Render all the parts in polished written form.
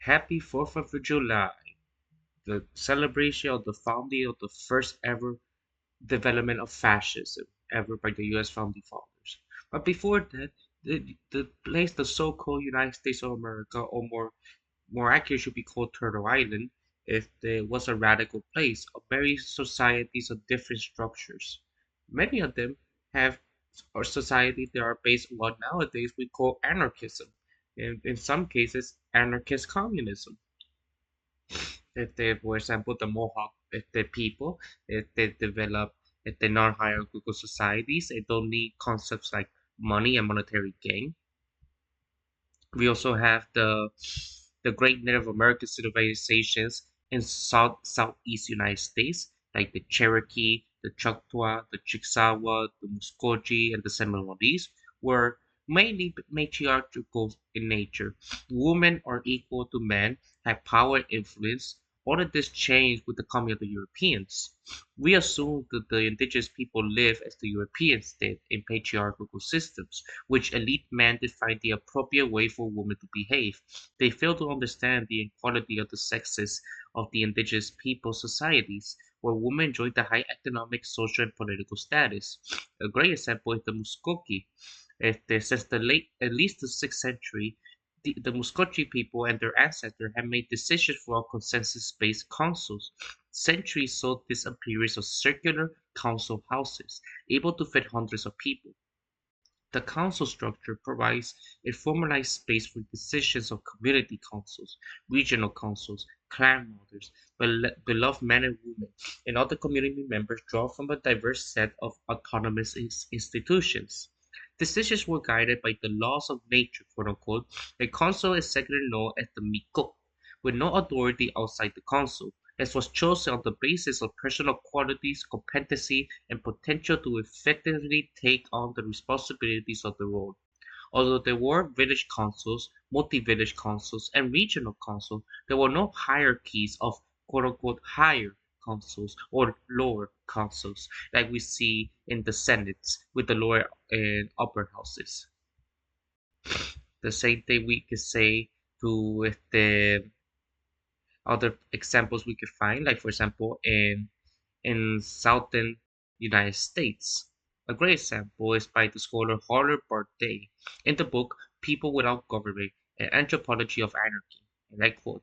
Happy 4th of July, the celebration of the founding of the first ever development of fascism ever by the US founding fathers. But before that, the so-called United States of America, or more accurate should be called Turtle Island, if there was a radical place of various societies of different structures. Many of them have or societies that are based on what nowadays we call anarchism, and in some cases anarchist communism. If they, for example, the Mohawk, if the people, if they develop, if they're non-hierarchical societies, they don't need concepts like money and monetary gain. We also have the great Native American civilizations in southeast United States, like the Cherokee, the Choctaw, the Chickasaw, the Muskogee, and the Seminoles, were mainly matriarchal in nature. Women are equal to men, have power and influence. All of this changed with the coming of the Europeans. We assume that the indigenous people live as the Europeans did in patriarchal systems, which elite men define the appropriate way for women to behave. They fail to understand the inequality of the sexes of the indigenous people societies, where women enjoy the high economic, social, and political status. A great example is the Muskoki. Since at least the 6th century, the Muskoki people and their ancestors have made decisions for consensus-based councils. Centuries saw this appearance of circular council houses, able to fit hundreds of people. The council structure provides a formalized space for decisions of community councils, regional councils, clan mothers, beloved men and women, and other community members draw from a diverse set of autonomous institutions. Decisions were guided by the laws of nature, quote unquote. A council is secondly known as the Miko, with no authority outside the council, as was chosen on the basis of personal qualities, competency, and potential to effectively take on the responsibilities of the role. Although there were village councils, multi-village councils, and regional councils, there were no hierarchies of quote-unquote higher councils or lower councils like we see in the senates with the lower and upper houses. The same thing we could say to with the other examples we could find, like for example in southern United States. A great example is by the scholar Harlan Bardet in the book People Without Government, An Anthropology of Anarchy. And I quote,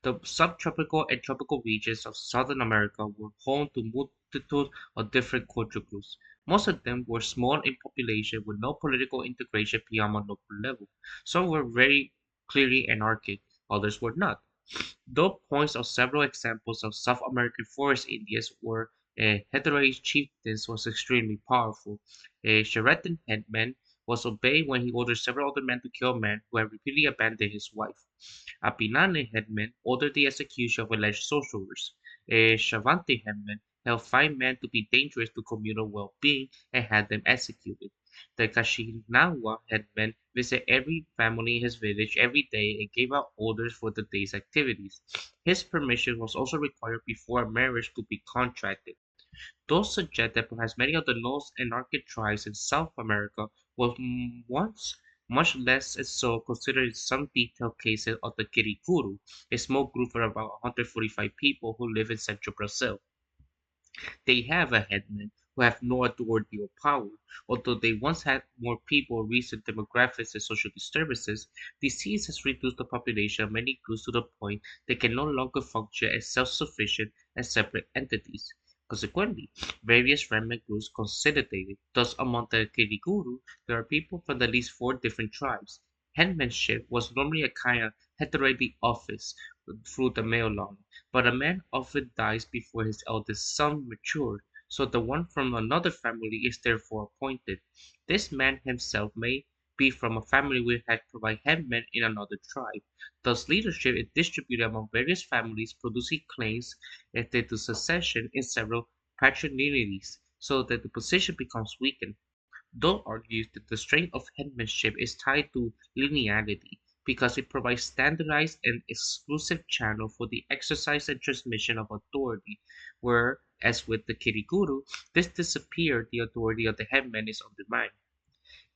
the subtropical and tropical regions of Southern America were home to multitude of different culture groups. Most of them were small in population with no political integration beyond a local level. Some were very clearly anarchic, others were not. Though points of several examples of South American forest Indians where a heterogeneous chieftains was extremely powerful. A Sheraton headman was obeyed when he ordered several other men to kill men who had repeatedly abandoned his wife. A Pinane headman ordered the execution of alleged sorcerers. A Shavante headman held 5 men to be dangerous to communal well-being and had them executed. The Kashinawa headman visited every family in his village every day and gave out orders for the day's activities. His permission was also required before a marriage could be contracted. Those suggest that perhaps many of the most anarchic tribes in South America were once much less so considered some detailed cases of the Kirikuru, a small group of about 145 people who live in central Brazil. They have a headman who have no authority or power. Although they once had more people, recent demographics and social disturbances, disease has reduced the population of many groups to the point they can no longer function as self-sufficient and separate entities. Consequently, various remnant groups consolidated. Thus, among the Kiriguru, there are people from at least 4 different tribes. Headmanship was normally a kind of hereditary office through the male line, but a man often dies before his eldest son matured, so the one from another family is therefore appointed. This man himself may be from a family which had provided headmen in another tribe. Thus leadership is distributed among various families, producing claims to succession in several patrilinearies, so that the position becomes weakened. Doe argues that the strength of headmanship is tied to lineality because it provides standardized and exclusive channel for the exercise and transmission of authority, where, as with the Kiriguru, this disappeared, the authority of the headman is undermined.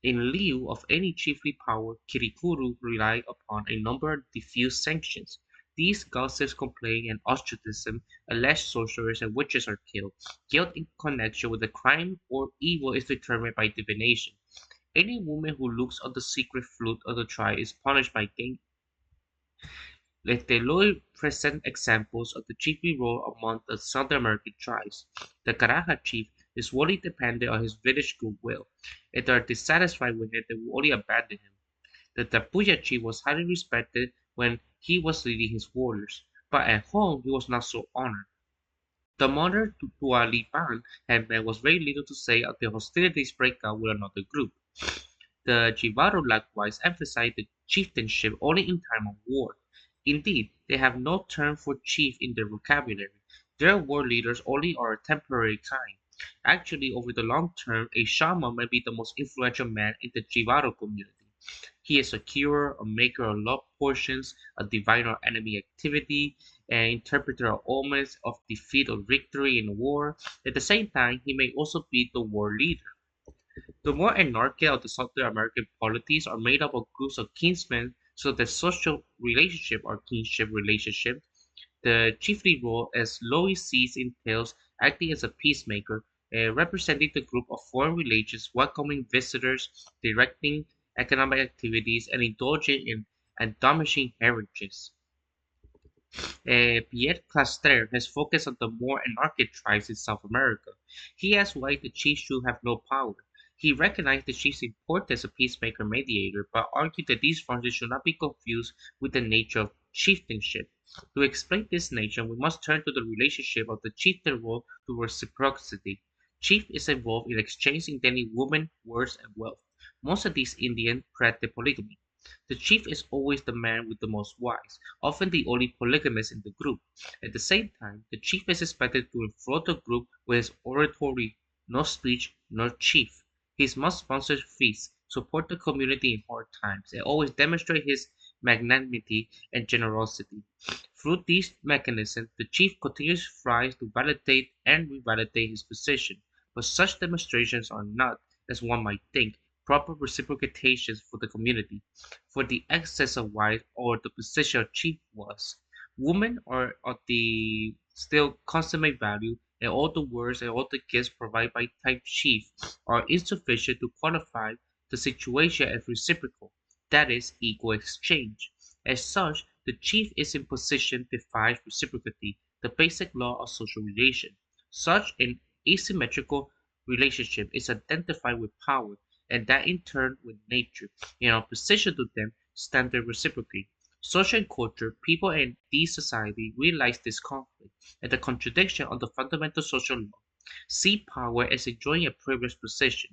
In lieu of any chiefly power, Kirikuru relied upon a number of diffuse sanctions. These gossips complain and ostracism, alleged sorcerers and witches are killed. Guilt in connection with a crime or evil is determined by divination. Any woman who looks at the secret flute of the tribe is punished by gang. Lefteloy present examples of the chiefly role among the South American tribes. The Caraja chief is wholly dependent on his village goodwill. If they are dissatisfied with him, they will only abandon him. The Tapuya chief was highly respected when he was leading his warriors, but at home he was not so honored. The mother Tualipan had met was very little to say until hostilities break out with another group. The Jivaro likewise emphasize the chieftainship only in time of war. Indeed, they have no term for chief in their vocabulary. Their war leaders only are a temporary kind. Actually, over the long term, a shaman may be the most influential man in the Jivaro community. He is a curer, a maker of love potions, a diviner of enemy activity, an interpreter of omens of defeat or victory in war. At the same time, he may also be the war leader. The more anarchical of the South American polities are made up of groups of kinsmen, so the social relationship or kinship relationship. The chiefly role, as Lois sees entails acting as a peacemaker, representing the group of foreign relations, welcoming visitors, directing economic activities, and indulging in admonishing heritages. Pierre Castre has focused on the more anarchic tribes in South America. He asks why the chiefs should have no power. He recognized the chief's importance as a peacemaker mediator, but argued that these functions should not be confused with the nature of chieftainship. To explain this nature, we must turn to the relationship of the chieftain role to reciprocity. Chief is involved in exchanging daily women, words, and wealth. Most of these Indians practice polygamy. The chief is always the man with the most wives, often the only polygamist in the group. At the same time, the chief is expected to enthrall the group with his oratory, no speech, no chief. He must sponsor feasts, support the community in hard times, and always demonstrate his magnanimity and generosity. Through these mechanisms, the chief continues strives to validate and revalidate his position, but such demonstrations are not, as one might think, proper reciprocations for the community, for the excess of wives or the position of chief was. Women are of the still consummate value, and all the words and all the gifts provided by type chief are insufficient to qualify the situation as reciprocal, that is, equal exchange. As such, the chief is in position defies reciprocity, the basic law of social relation. Such an asymmetrical relationship is identified with power, and that in turn with nature. In opposition to them stand the reciprocity. Social and culture, people in these society realize this conflict and the contradiction of the fundamental social law. See power as enjoying a privileged position.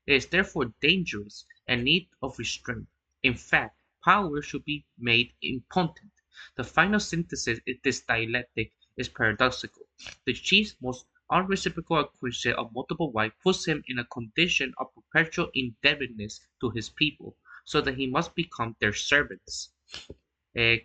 It is therefore dangerous and need of restraint. In fact, power should be made impotent. The final synthesis in this dialectic is paradoxical. The chief's most unreciprocal acquisition of multiple wives puts him in a condition of perpetual indebtedness to his people, so that he must become their servants.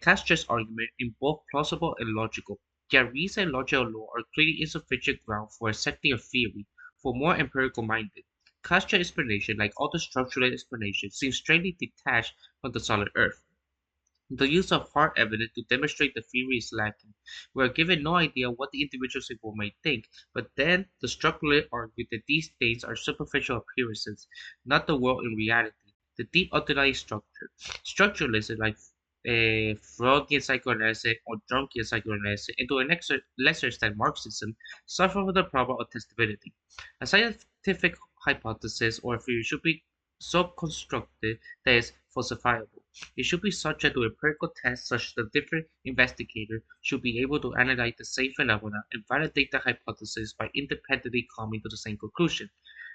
Castra's argument is both plausible and logical, yet reason and logical law are clearly insufficient ground for accepting a theory for more empirical minded. Castra's explanation, like all the structural explanations, seems strangely detached from the solid earth. The use of hard evidence to demonstrate the theory is lacking. We are given no idea what the individuals involved may think, but then the structuralists argue that these things are superficial appearances, not the world in reality, the deep underlying structure. Structuralism, like Freudian psychoanalysis or Jungian psychoanalysis, and to a lesser extent Marxism, suffer from the problem of testability. A scientific hypothesis or theory should be so constructed that it's falsifiable. It should be subject to empirical tests such that different investigators should be able to analyze the same phenomena and validate the hypothesis by independently coming to the same conclusion.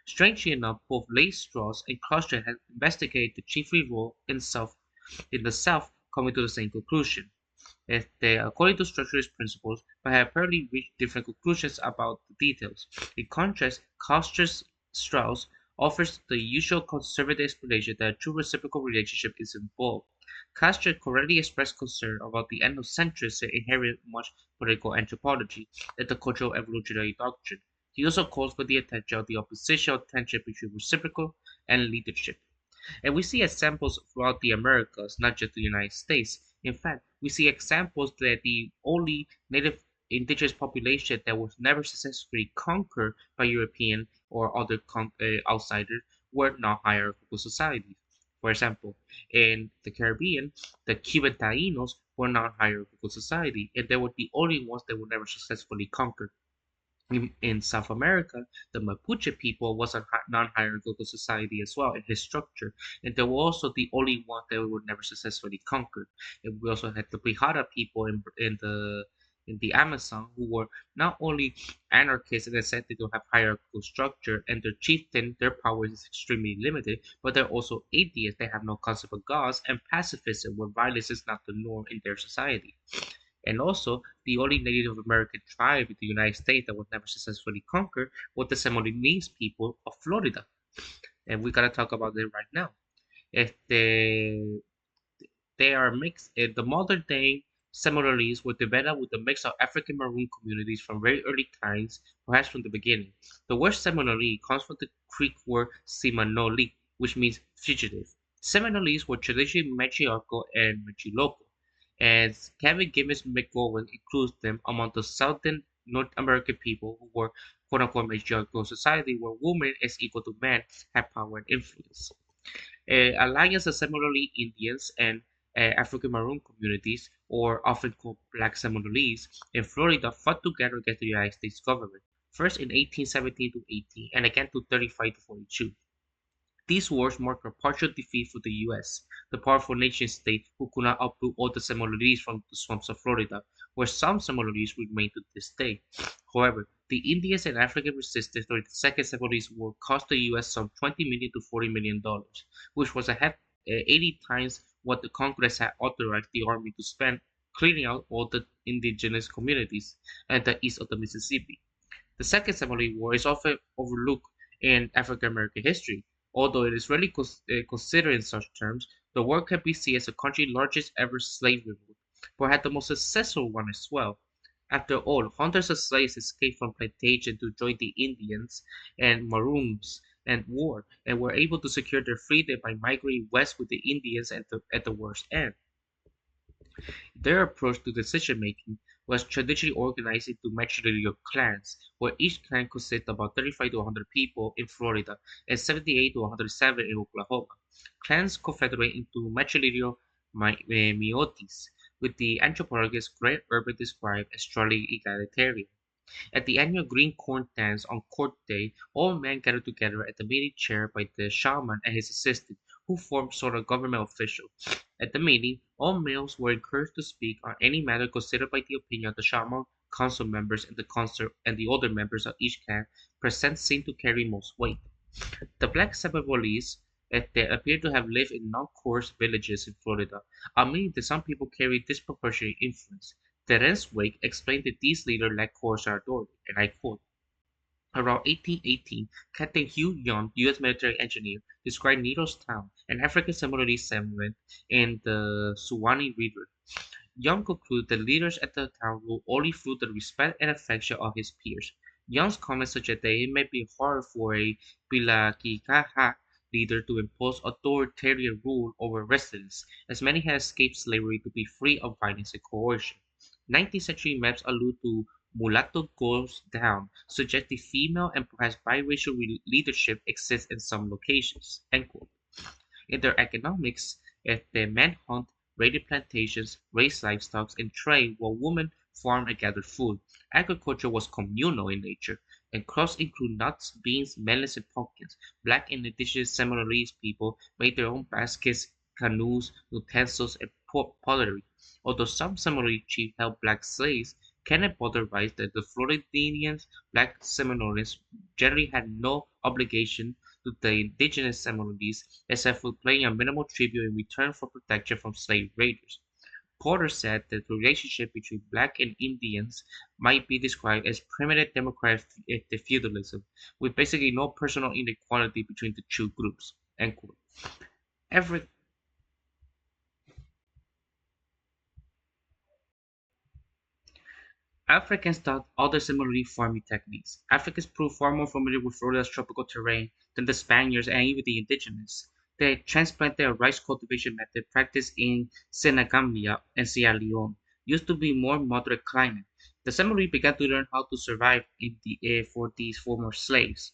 Strangely enough, both Leigh Strauss and Kloster have investigated the chiefly role in the South coming to the same conclusion. If they, according to structuralist principles, but have apparently reached different conclusions about the details. In contrast, Kloster's Strauss offers the usual conservative explanation that a true reciprocal relationship is involved. Castro correctly expressed concern about the ethnocentrism inherent in much political anthropology and the cultural evolutionary doctrine. He also calls for the attention of the oppositional tension between reciprocal and leadership. And we see examples throughout the Americas, not just the United States. In fact, we see examples that the only native indigenous population that was never successfully conquered by European or other outsiders were non-hierarchical societies. For example, in the Caribbean, the Cuban Taínos were non-hierarchical society, and they were the only ones that were never successfully conquered. In South America, the Mapuche people was a non-hierarchical society as well in his structure, and they were also the only one that were never successfully conquered. And we also had the Pihara people in the Amazon who were not only anarchists in the sense they don't have hierarchical structure, and their chieftain, their power is extremely limited, but they're also atheists. They have no concept of gods and pacifism, where violence is not the norm in their society. And also, the only Native American tribe in the United States that was never successfully conquered was the Seminoles people of Florida. And we gotta talk about it right now. Este, they are mixed. The modern day Seminoles were developed with a mix of African maroon communities from very early times, perhaps from the beginning. The word Seminole comes from the Creek word Seminole, which means fugitive. Seminoles were traditionally matriarchal and matrilocal, as Kevin Gibbons McGowan includes them among the Southern North American people who were quote unquote matriarchal society where woman is equal to man had power and influence. Alliance of Seminole Indians and African Maroon communities, or often called Black Seminoles, in Florida fought together against the United States government, first in 1817 to 18 and again to 35 to 42. These wars marked a partial defeat for the U.S., the powerful nation-state who could not uproot all the Seminoles from the swamps of Florida, where some Seminoles remain to this day. However, the Indians and African resistance during the Second Seminole War cost the U.S. some $20 to $40 million, which was 80 times what the Congress had authorized the Army to spend cleaning out all the indigenous communities at the east of the Mississippi. The Second Seminole War is often overlooked in African American history. Although it is rarely considered in such terms, the war can be seen as the country's largest ever slave revolt, but had the most successful one as well. After all, hundreds of slaves escaped from plantations to join the Indians and Maroons and war, and were able to secure their freedom by migrating west with the Indians at the war's end. Their approach to decision-making was traditionally organized into matrilineal clans, where each clan consisted of about 35 to 100 people in Florida and 78 to 107 in Oklahoma. Clans confederate into matrilineal meiotis, with the anthropologist Grant Urban described as strongly egalitarian. At the annual Green Corn Dance on Court Day, all men gather together at the meeting chaired by the shaman and his assistant, who formed sort of government official. At the meeting, all males were encouraged to speak on any matter considered by the opinion of the shaman, council members, and the concert and the older members of each clan present seemed to carry most weight. The black Seminoles they appear to have lived in non-coarse villages in Florida, meaning that some people carried disproportionate influence. Terence Wake explained that these leaders lacked coarse authority, and I quote, around 1818, Captain Hugh Young, U.S. military engineer, described Needles Town, an African Seminole settlement in the Suwannee River. Young concluded that leaders at the town ruled only through the respect and affection of his peers. Young's comments suggest that it may be hard for a Pilakikaha leader to impose authoritarian rule over residents, as many had escaped slavery to be free of violence and coercion. 19th century maps allude to mulatto goes down, suggesting female and perhaps biracial leadership exists in some locations. End quote. In their economics, the men hunt, raided plantations, raised livestock, and trade while women farmed and gathered food. Agriculture was communal in nature, and crops include nuts, beans, melons, and pumpkins. Black and indigenous Seminolese people made their own baskets, canoes, utensils, and pottery. Although some Seminole chiefs held black slaves, Kenneth Butler writes that the Floridians, black Seminoles, generally had no obligation to the indigenous Seminoles except for paying a minimal tribute in return for protection from slave raiders. Porter said that the relationship between black and Indians might be described as primitive democratic feudalism, with basically no personal inequality between the two groups. End quote. Every Africans taught other similarly farming techniques. Africans proved far more familiar with Florida's tropical terrain than the Spaniards and even the indigenous. They transplanted a rice cultivation method practiced in Senegambia and Sierra Leone, used to be more moderate climate. The Seminole began to learn how to survive in the air for these former slaves.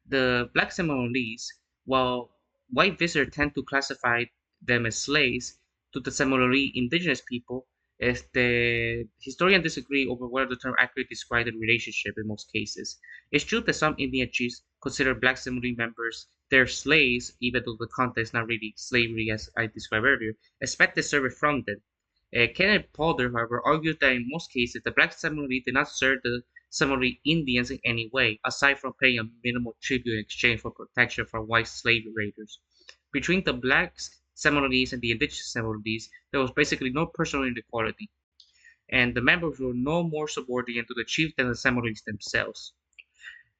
The black Seminoles, while white visitors tend to classify them as slaves, to the Seminole indigenous people, as the historians disagree over whether the term accurately describes the relationship in most cases. It's true that some Indian chiefs consider black Seminole members their slaves, even though the context is not really slavery as I described earlier, expected service from them. Kenneth Polder, however, argues that in most cases the black Seminole did not serve the Seminole Indians in any way, aside from paying a minimal tribute in exchange for protection from white slave raiders. Between the blacks Seminoles and the indigenous Seminoles, there was basically no personal inequality, and the members were no more subordinate to the chief than the Seminoles themselves.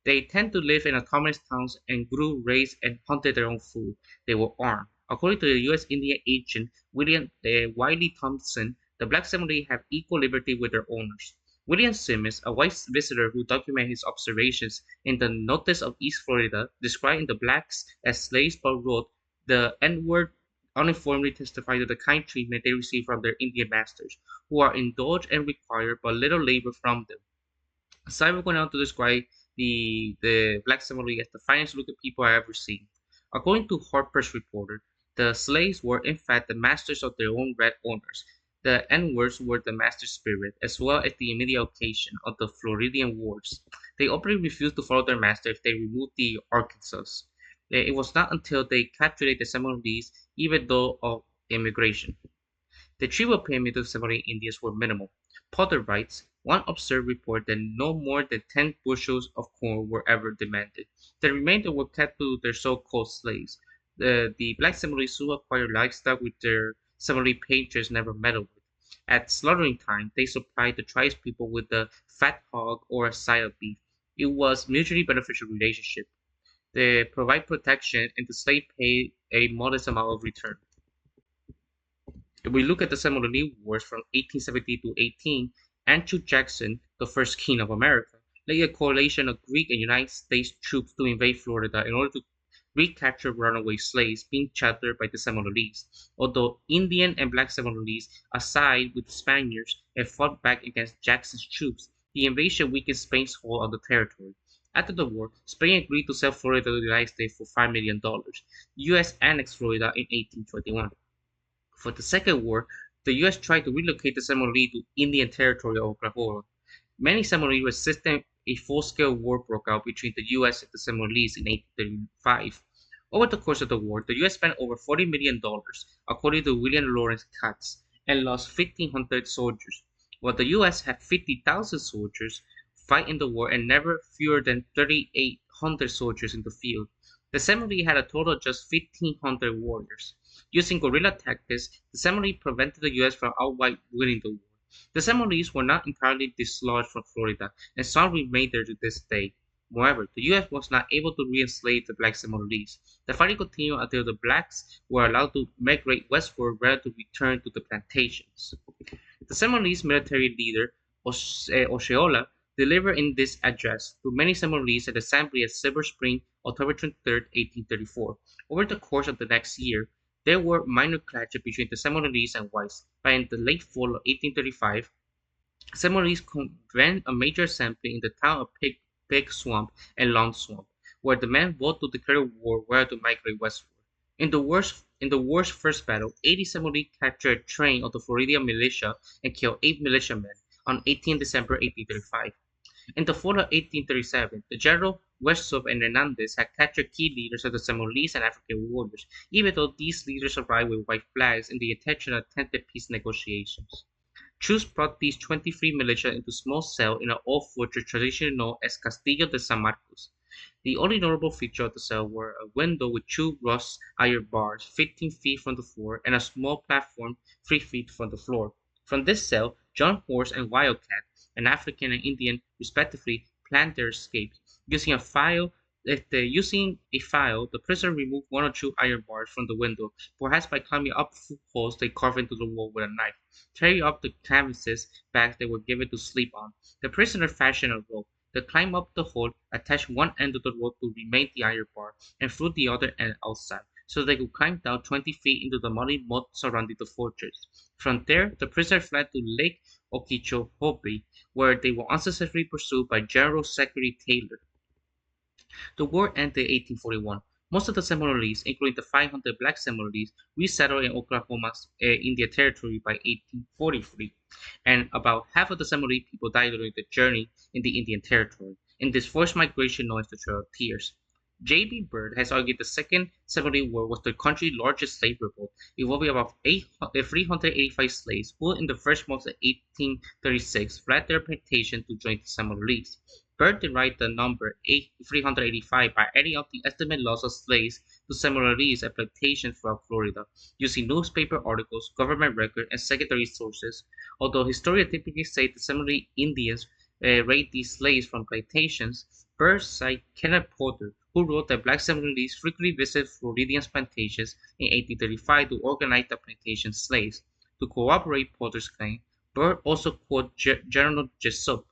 They tend to live in autonomous towns and grew, raised, and hunted their own food. They were armed. According to the U.S. Indian agent William Wiley Thompson, the black Seminole have equal liberty with their owners. William Simmons, a white visitor who documented his observations in the Notice of East Florida, describing the blacks as slaves but wrote, the N-word uninformedly testified to the kind treatment they receive from their Indian masters, who are indulged and require but little labor from them. Cyber went on to describe the black Somali as the finest looking people I ever seen. According to Harper's Reporter, the slaves were in fact the masters of their own red owners. The N-words were the master spirit, as well as the immediate occasion of the Floridian Wars. They openly refused to follow their master if they removed the Arkansas. It was not until they captured the Seminoles, even though of immigration. The tribal payments to Seminole Indians were minimal. Potter writes, one observed report that no more than 10 bushels of corn were ever demanded. The remainder were kept to their so-called slaves. The black Seminoles soon acquired livestock which their Seminole painters never meddled with. At slaughtering time, they supplied the tribespeople with a fat hog or a side of beef. It was mutually beneficial relationship. They provide protection and the slave paid a modest amount of return. If we look at the Seminole Wars from 1870 to 18, Andrew Jackson, the first king of America, led a coalition of Greek and United States troops to invade Florida in order to recapture runaway slaves being captured by the Seminoles. Although Indian and black Seminoles aside with the Spaniards and fought back against Jackson's troops, the invasion weakened Spain's hold on the territory. After the war, Spain agreed to sell Florida to the United States for $5 million. The U.S. annexed Florida in 1821. For the Second War, the U.S. tried to relocate the Seminole to Indian Territory of Oklahoma. Many Seminole resisted. A full-scale war broke out between the U.S. and the Seminoles in 1835. Over the course of the war, the U.S. spent over $40 million, according to William Loren Katz, and lost 1,500 soldiers, while the U.S. had 50,000 soldiers fight in the war and never fewer than 3,800 soldiers in the field. The Seminole had a total of just 1,500 warriors. Using guerrilla tactics, the Seminole prevented the U.S. from outright winning the war. The Seminoles were not entirely dislodged from Florida, and some remain there to this day. Moreover, the U.S. was not able to re-enslave the black Seminoles. The fighting continued until the blacks were allowed to migrate westward rather than return to the plantations. The Seminoles military leader, Osceola, delivered in this address to many Seminoles at the assembly at Silver Spring, October 23, 1834. Over the course of the next year, there were minor clashes between the Seminoles and whites, but in the late fall of 1835, Seminoles convened a major assembly in the town of Pig Swamp and Long Swamp, where the men voted to declare war whether to migrate westward. In the war's first battle, 80 Seminoles captured a train of the Floridian militia and killed 8 militiamen on 18 December 1835. In the fall of 1837, the General Westhoff and Hernandez had captured key leaders of the Seminoles and African warriors, even though these leaders arrived with white flags in the intention of attempted peace negotiations. Troops brought these 23 militia into a small cell in an old fortress traditionally known as Castillo de San Marcos. The only notable feature of the cell were a window with 2 rust iron bars 15 feet from the floor and a small platform 3 feet from the floor. From this cell, John Horse and Wildcat, an African and Indian respectively, planned their escape. Using a file, the prisoner removed 1 or 2 iron bars from the window, perhaps by climbing up holes they carved into the wall with a knife. Tearing up the canvases bags they were given to sleep on. The prisoner fashioned a rope. They climbed up the hole, attached one end of the rope to remain the iron bar, and threw the other end outside. so they could climb down 20 feet into the muddy mud surrounding the fortress. From there, the prisoners fled to Lake Okeechobee, where they were unsuccessfully pursued by General Zachary Taylor. The war ended in 1841. Most of the Seminoles, including the 500 black Seminoles, resettled in Oklahoma's Indian Territory by 1843, and about half of the Seminole people died during the journey in the Indian Territory, in this forced migration known as the Trail of Tears. J.B. Bird has argued the Second Seminole War was the country's largest slave revolt, involving about 385 slaves who, in the first months of 1836, fled their plantation to join the Seminoles. Bird derived the number 385 by adding up the estimated loss of slaves to Seminoles at plantations throughout Florida, using newspaper articles, government records, and secondary sources. Although historians typically say the Seminole Indians raided these slaves from plantations, Bird cites Kenneth Porter, who wrote that black Seminoles frequently visited Floridians' plantations in 1835 to organize the plantation slaves. To corroborate Porter's claim, Bird also quoted General Jessup,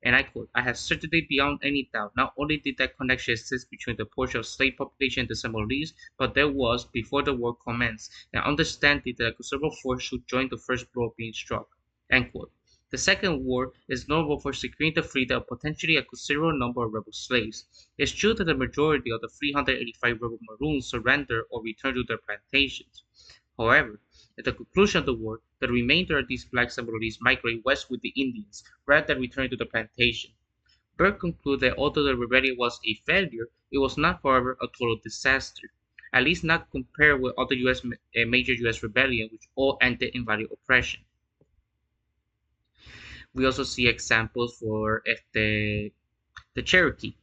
and I quote, "I have certainty beyond any doubt, not only did that connection exist between the portion of slave population and the Seminoles, but there was, before the war commenced, an understanding that a considerable force should join the first blow being struck." End quote. The Second War is notable for securing the freedom of potentially a considerable number of rebel slaves. It's true that the majority of the 385 rebel Maroons surrendered or returned to their plantations. However, at the conclusion of the war, the remainder of these black Seminoles migrated west with the Indians, rather than returning to the plantation. Burke concluded that although the rebellion was a failure, it was not, however, a total disaster, at least not compared with other major U.S. rebellions, which all ended in violent oppression. We also see examples for the Cherokee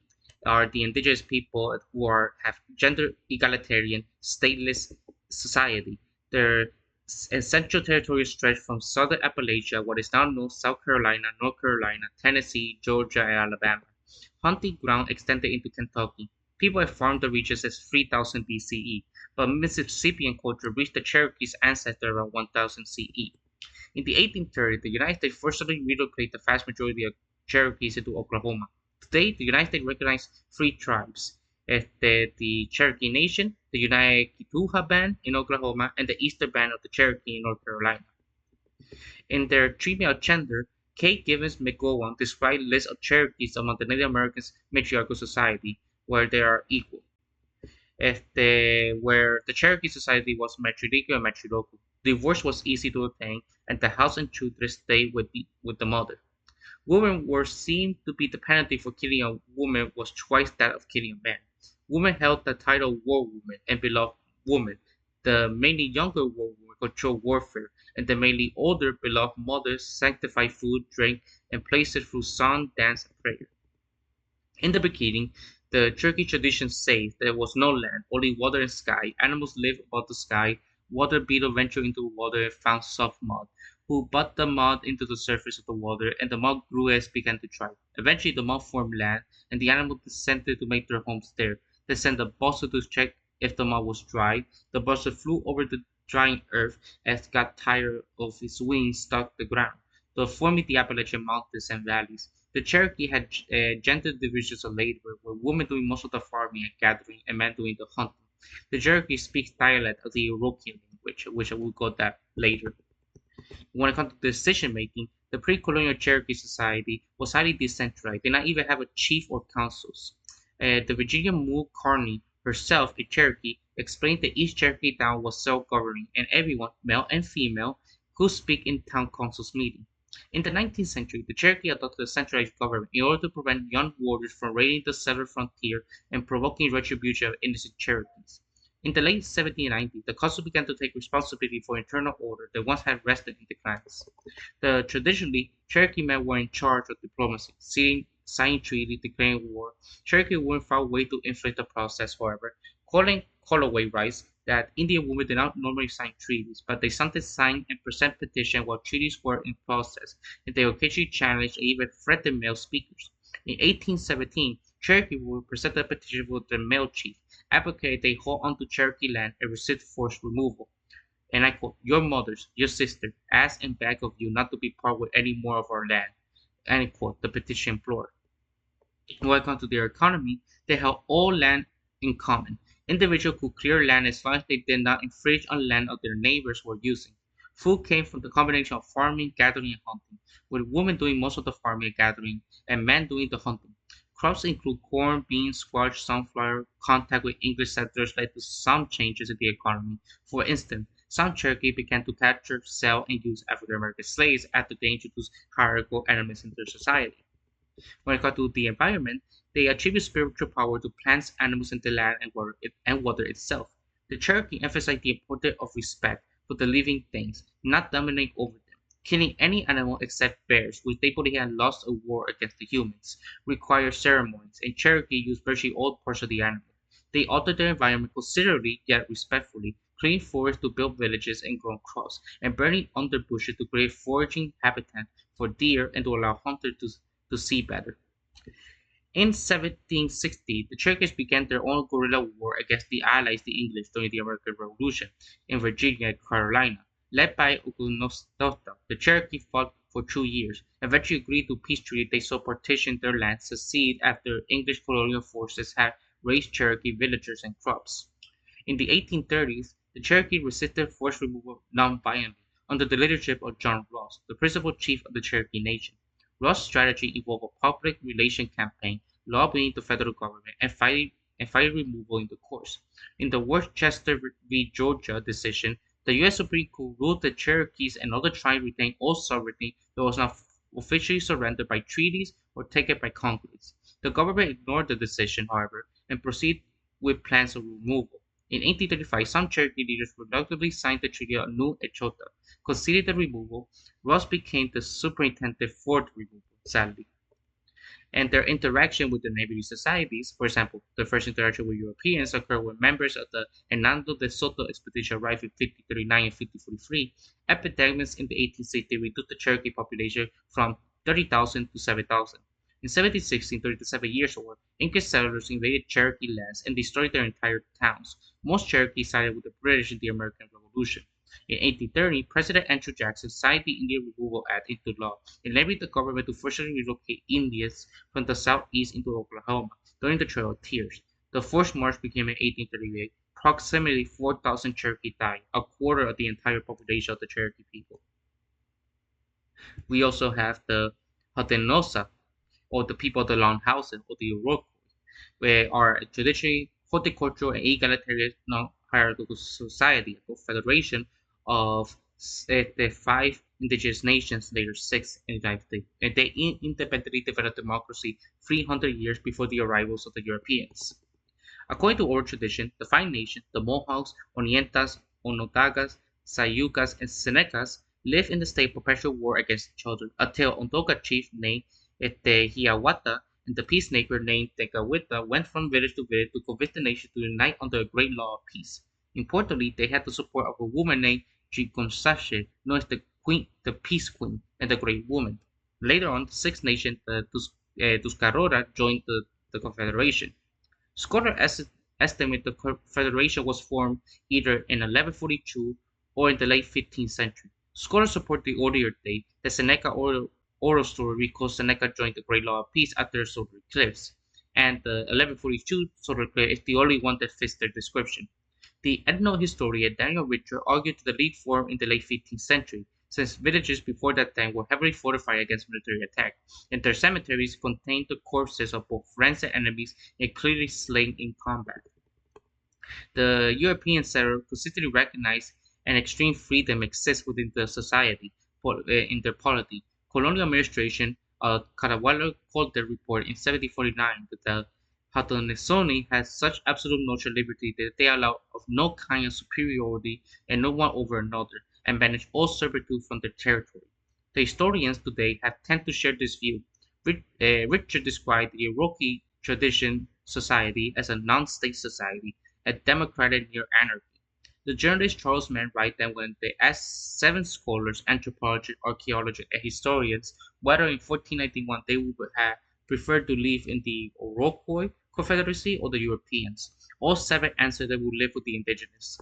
are the indigenous people who have gender egalitarian, stateless society. Their central territory stretched from southern Appalachia, what is now known South Carolina, North Carolina, Tennessee, Georgia, and Alabama. Hunting ground extended into Kentucky. People had farmed the regions as 3000 BCE, but Mississippian culture reached the Cherokees' ancestor around 1000 CE. In the 1830s, the United States forcibly relocated the vast majority of Cherokees into Oklahoma. Today, the United States recognizes three tribes: the Cherokee Nation, the United Kituha Band in Oklahoma, and the Eastern Band of the Cherokee in North Carolina. In their treatment of gender, K. Gibbons McGowan described lists of Cherokees among the Native Americans' matriarchal society, where they are equal. Where the Cherokee society was matrilineal and matrilocal. Divorce was easy to obtain, and the house and children stayed with the mother. Women were seen to be the penalty for killing a woman was twice that of killing a man. Women held the title war woman and beloved woman. The mainly younger war women controlled warfare, and the mainly older beloved mothers sanctified food, drink, and places through song, dance, and prayer. In the beginning, the Cherokee tradition says there was no land, only water and sky. Animals lived above the sky. Water beetle ventured into the water and found soft mud, who butt the mud into the surface of the water, and the mud grew as it began to dry. Eventually, the mud formed land, and the animals descended to make their homes there. They sent the buzzard to check if the mud was dry. The buzzard flew over the drying earth as it got tired of its wings stuck the ground, forming the Appalachian Mountains and valleys. The Cherokee had gender divisions of labor, with women doing most of the farming and gathering, and men doing the hunting. The Cherokee speaks dialect of the Iroquois language, which I will go that later. When it comes to decision making, the pre-colonial Cherokee society was highly decentralized. They did not even have a chief or councils. The Virginia Moore Carney, herself a Cherokee, explained that each Cherokee town was self-governing, and everyone, male and female, could speak in town councils meeting. In the 19th century, the Cherokee adopted a centralized government in order to prevent young warriors from raiding the southern frontier and provoking retribution of innocent Cherokees. In the late 1790s, the council began to take responsibility for internal order that once had rested in the clans. Traditionally, Cherokee men were in charge of diplomacy, signing treaties, declaring war. Cherokee women found ways to influence the process, however, calling callaway rights that Indian women did not normally sign treaties, but they sometimes signed and present petitions while treaties were in process, and they occasionally challenged and even threatened male speakers. In 1817, Cherokee women presented a petition with their male chief, advocating they hold onto Cherokee land and resist forced removal. And I quote, "Your mothers, your sister, ask and beg of you not to be part with any more of our land." End quote, the petition implored. When it comes to their economy, they held all land in common. Individuals could clear land as long as they did not infringe on land of their neighbors were using. Food came from the combination of farming, gathering, and hunting, with women doing most of the farming and gathering, and men doing the hunting. Crops include corn, beans, squash, sunflower. Contact with English settlers led to some changes in the economy. For instance, some Cherokee began to capture, sell, and use African American slaves after they introduced hierarchical elements into their society. When it comes to the environment, they attribute spiritual power to plants, animals, and the land and water itself. The Cherokee emphasize the importance of respect for the living things, not dominate over them. Killing any animal except bears, which they believe had lost a war against the humans, requires ceremonies, and Cherokee use virtually all parts of the animal. They alter their environment considerably yet respectfully, clearing forests to build villages and grow crops, and burning underbushes to create foraging habitat for deer and to allow hunters to see better. In 1760, the Cherokee began their own guerrilla war against the Allies, the English, during the American Revolution in Virginia and Carolina. Led by Conquistador, the Cherokee fought for 2 years. Eventually agreed to peace treaty, they so partitioned their land secede after English colonial forces had razed Cherokee villagers and crops. In the 1830s, the Cherokee resisted forced removal non-violently under the leadership of John Ross, the principal chief of the Cherokee Nation. Ross' strategy involved a public relations campaign, lobbying the federal government, and fighting removal in the courts. In the Worcester v. Georgia decision, the U.S. Supreme Court ruled that Cherokees and other tribes retained all sovereignty that was not officially surrendered by treaties or taken by Congress. The government ignored the decision, however, and proceeded with plans of removal. In 1835, some Cherokee leaders reluctantly signed the Treaty of New Echota, conceded the removal. Ross became the superintendent for the removal, sadly. And their interaction with the neighboring societies, for example, the first interaction with Europeans occurred when members of the Hernando de Soto expedition arrived in 1539 and 1543. Epidemics in the 1860s reduced the Cherokee population from 30,000 to 7,000. In 1716, 37 years old, English settlers invaded Cherokee lands and destroyed their entire towns. Most Cherokees sided with the British in the American Revolution. In 1830, President Andrew Jackson signed the Indian Removal Act into law, enabling the government to forcibly relocate Indians from the southeast into Oklahoma during the Trail of Tears. The forced march began in 1838. Approximately 4,000 Cherokee died, a quarter of the entire population of the Cherokee people. We also have the Haudenosaunee, or the people of the Longhouses, or the Iroquois, where are traditionally horticultural and egalitarian non-hierarchical society, a federation of the five indigenous nations, later six in the United States, and they independently developed democracy 300 years before the arrivals of the Europeans. According to oral tradition, the five nations, the Mohawks, Onientas, Onondagas, Sayugas, and Senecas, lived in a state of perpetual war against each other until Onondaga chief named Hiawatha and the peacemaker named Tecawitha went from village to village to convince the nation to unite under a great law of peace. Importantly, they had the support of a woman named Chigonsache, known as the Peace Queen, and the Great Woman. Later on, the Six Nations, the Tuscarora, joined the Confederation. Scholars estimate the Confederation was formed either in 1142 or in the late 15th century. Scholars support the earlier date. The Seneca oral story recalls Seneca joined the Great Law of Peace after a solar eclipse, and the 1142 solar eclipse is the only one that fits their description. The ethnohistorian Daniel Richter argued that the lead formed in the late 15th century, since villages before that time were heavily fortified against military attack, and their cemeteries contained the corpses of both friends and enemies and clearly slain in combat. The European settler consistently recognized an extreme freedom exists within the society in their polity. Colonial administration Cadwalader called their report in 1749 that the Haudenosaunee has such absolute notion of liberty that they allow of no kind of superiority and no one over another, and banish all servitude from their territory. The historians today have tend to share this view. Richard described the Iroquois tradition society as a non-state society, a democratic near anarchy. The journalist Charles Mann writes that when they asked seven scholars, anthropologists, archaeologists, and historians whether in 1491 they would have preferred to live in the Iroquois Confederacy or the Europeans, all seven answered they would live with the indigenous.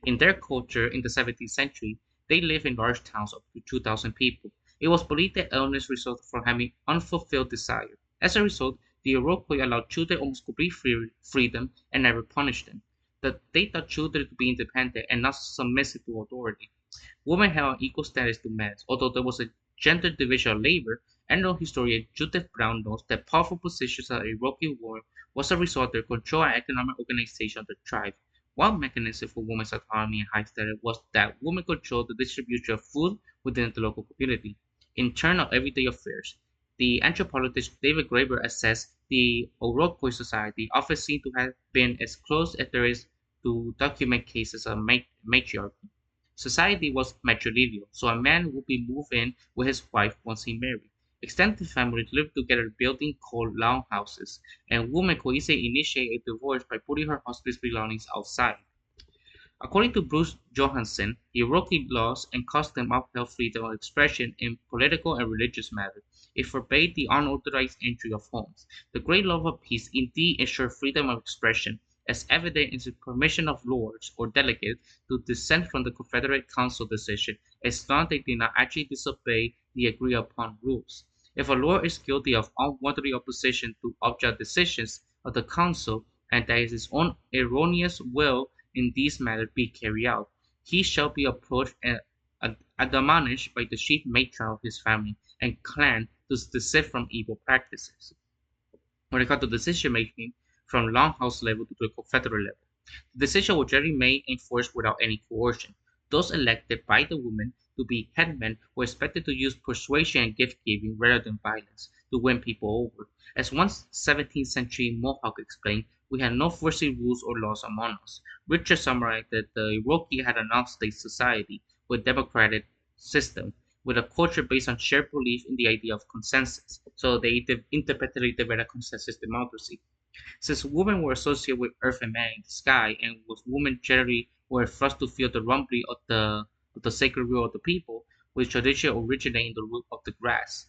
In their culture in the 17th century, they lived in large towns up to 2,000 people. It was believed that illness resulted from having unfulfilled desire. As a result, The Iroquois allowed children almost complete freedom and never punished them. They taught children to be independent and not submissive to authority. Women held an equal status to men, although there was a gender division of labor. Animal historian Judith Brown notes that powerful positions of a Iroquois woman was a result of their control and economic organization of the tribe. One mechanism for women's autonomy and high status was that women controlled the distribution of food within the local community. Internal everyday affairs. The anthropologist David Graeber assessed the Iroquois society often seen to have been as close as there is to document cases of matriarchy. Society was matrilineal, so a man would be moved in with his wife once he married. Extended families lived together in buildings called longhouses, and women could easily initiate a divorce by putting her husband's belongings outside. According to Bruce Johansen, Iroquois laws and customs upheld freedom of expression in political and religious matters. It forbade the unauthorized entry of homes. The Great Law of Peace indeed ensured freedom of expression, as evident in the permission of lords or delegates to dissent from the Confederate Council decision, as long as they did not actually disobey the agreed upon rules. If a lord is guilty of unwarranted opposition to object decisions of the council, and that his own erroneous will in these matters be carried out, he shall be approached and admonished by the chief matron of his family and clan to desist from evil practices. When it comes to decision making from longhouse level to the confederate level, the decision was generally made and enforced without any coercion. Those elected by the women to be headmen were expected to use persuasion and gift giving rather than violence to win people over. As one 17th century Mohawk explained, we had no foreseen rules or laws among us. Richard summarized that the Iroquois had a non-state society with democratic system, with a culture based on shared belief in the idea of consensus. So they independently developed consensus democracy. Since women were associated with earth and man in the sky, and with women generally were first to feel the rumbling of the sacred will of the people, which tradition originated in the root of the grass.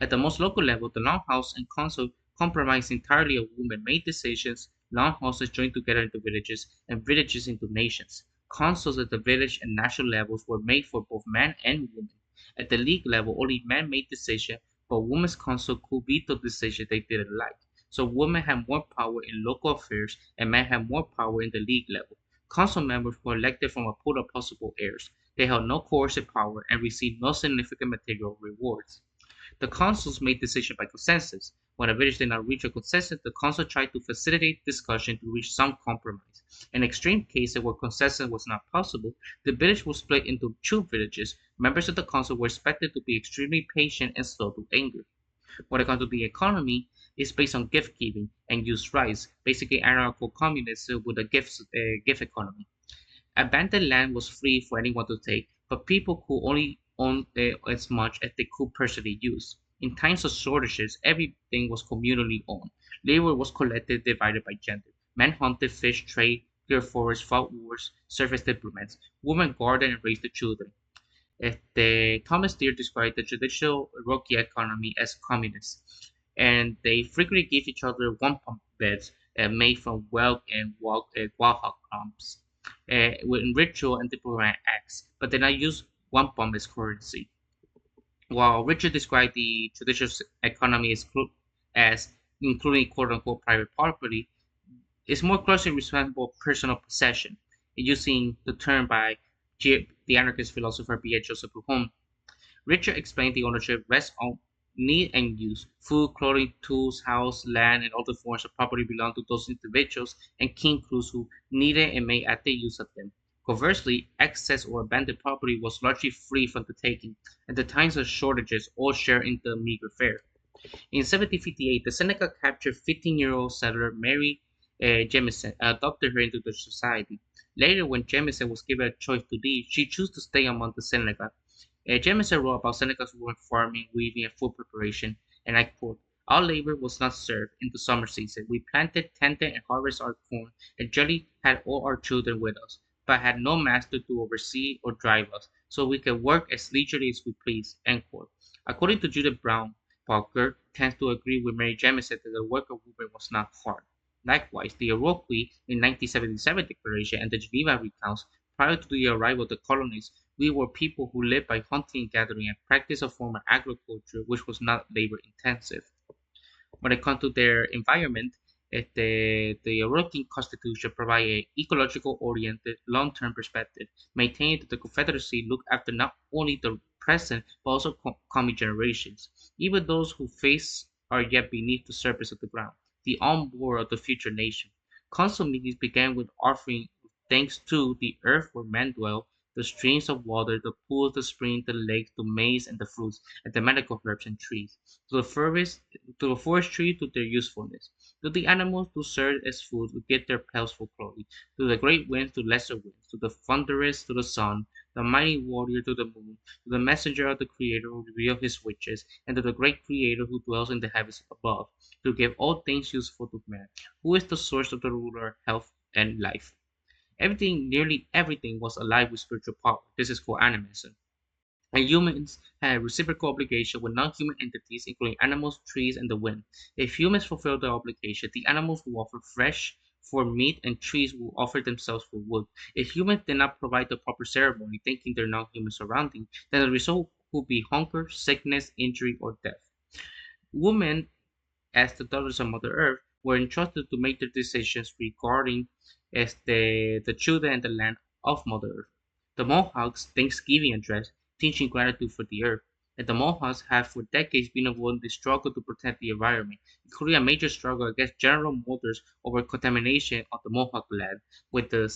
At the most local level, the longhouse and council comprised entirely of women-made decisions. Longhouses joined together into villages, and villages into nations. Councils at the village and national levels were made for both men and women. At the league level, only men made decisions, but women's council could veto decisions they didn't like. So women had more power in local affairs, and men had more power in the league level. Council members were elected from a pool of possible heirs. They held no coercive power and received no significant material rewards. The councils made decisions by consensus. When a village did not reach a consensus, the council tried to facilitate discussion to reach some compromise. In extreme cases where consensus was not possible, the village was split into two villages. Members of the council were expected to be extremely patient and slow to anger. When it comes to the economy, it's based on gift giving and use rights, basically anarcho-communism with a gift economy. Abandoned land was free for anyone to take, but people could only own as much as they could personally use. In times of shortages, everything was communally owned. Labor was collected, divided by gender. Men hunted, fished, traded, cleared forests, fought wars, served as diplomats. Women guarded and raised the children. Thomas Deere described the traditional Iroquois economy as communist, and they frequently gave each other wampum beds made from Welk and Wahawk palms with ritual and diplomatic acts, but did not use wampum as currency. While Richard described the traditional economy as including quote unquote private property, it's more closely resemble personal possession, using the term by the anarchist philosopher B. H. Joseph Proudhon. Richard explained the ownership rests on need and use. Food, clothing, tools, house, land, and other forms of property belong to those individuals and king crews who needed and made active use of them. Conversely, excess or abandoned property was largely free from the taking. At the times of shortages, all shared in the meager fare. In 1758, the Seneca captured 15-year-old settler Mary Jemison and adopted her into the society. Later, when Jemison was given a choice to leave, she chose to stay among the Seneca. Jemison wrote about Seneca's work farming, weaving, and food preparation, and I quote, "Our labor was not served in the summer season. We planted, tended, and harvested our corn, and generally had all our children with us, but had no master to oversee or drive us, so we could work as leisurely as we pleased." End quote. According to Judith Brown, Parker tends to agree with Mary Jemison that the work of women was not hard. Likewise, the Iroquois in 1977 Declaration and the Geneva recounts, prior to the arrival of the colonists, we were people who lived by hunting and gathering and practiced a form of agriculture which was not labor intensive. When it comes to their environment, the European Constitution provides an ecological-oriented, long-term perspective, maintaining that the Confederacy look after not only the present but also coming generations, even those whose faces are yet beneath the surface of the ground, the onboard of the future nation. Council meetings began with offering thanks to the earth where men dwell, the streams of water, the pools, the springs, the lakes, the maize and the fruits, and the medical herbs and trees, to the forest, to the forestry, to their usefulness, to the animals to serve as food, to get their pelts for clothing, to the great winds, to lesser winds, to the thunderous, to the sun, the mighty warrior to the moon, to the messenger of the Creator who revealed his wishes, and to the great Creator who dwells in the heavens above, to give all things useful to man, who is the source of the ruler, health, and life. Everything, nearly everything, was alive with spiritual power. This is called animism. And humans have reciprocal obligation with non-human entities, including animals, trees, and the wind. If humans fulfill their obligation, the animals will offer flesh for meat, and trees will offer themselves for wood. If humans did not provide the proper ceremony, thanking their non-human surroundings, then the result would be hunger, sickness, injury, or death. Women, as the daughters of Mother Earth, were entrusted to make their decisions regarding as the children and the land of Mother Earth. The Mohawks' Thanksgiving address, teaching gratitude for the earth, and the Mohawks have for decades been avoiding the struggle to protect the environment, including a major struggle against General Motors over contamination of the Mohawk land with the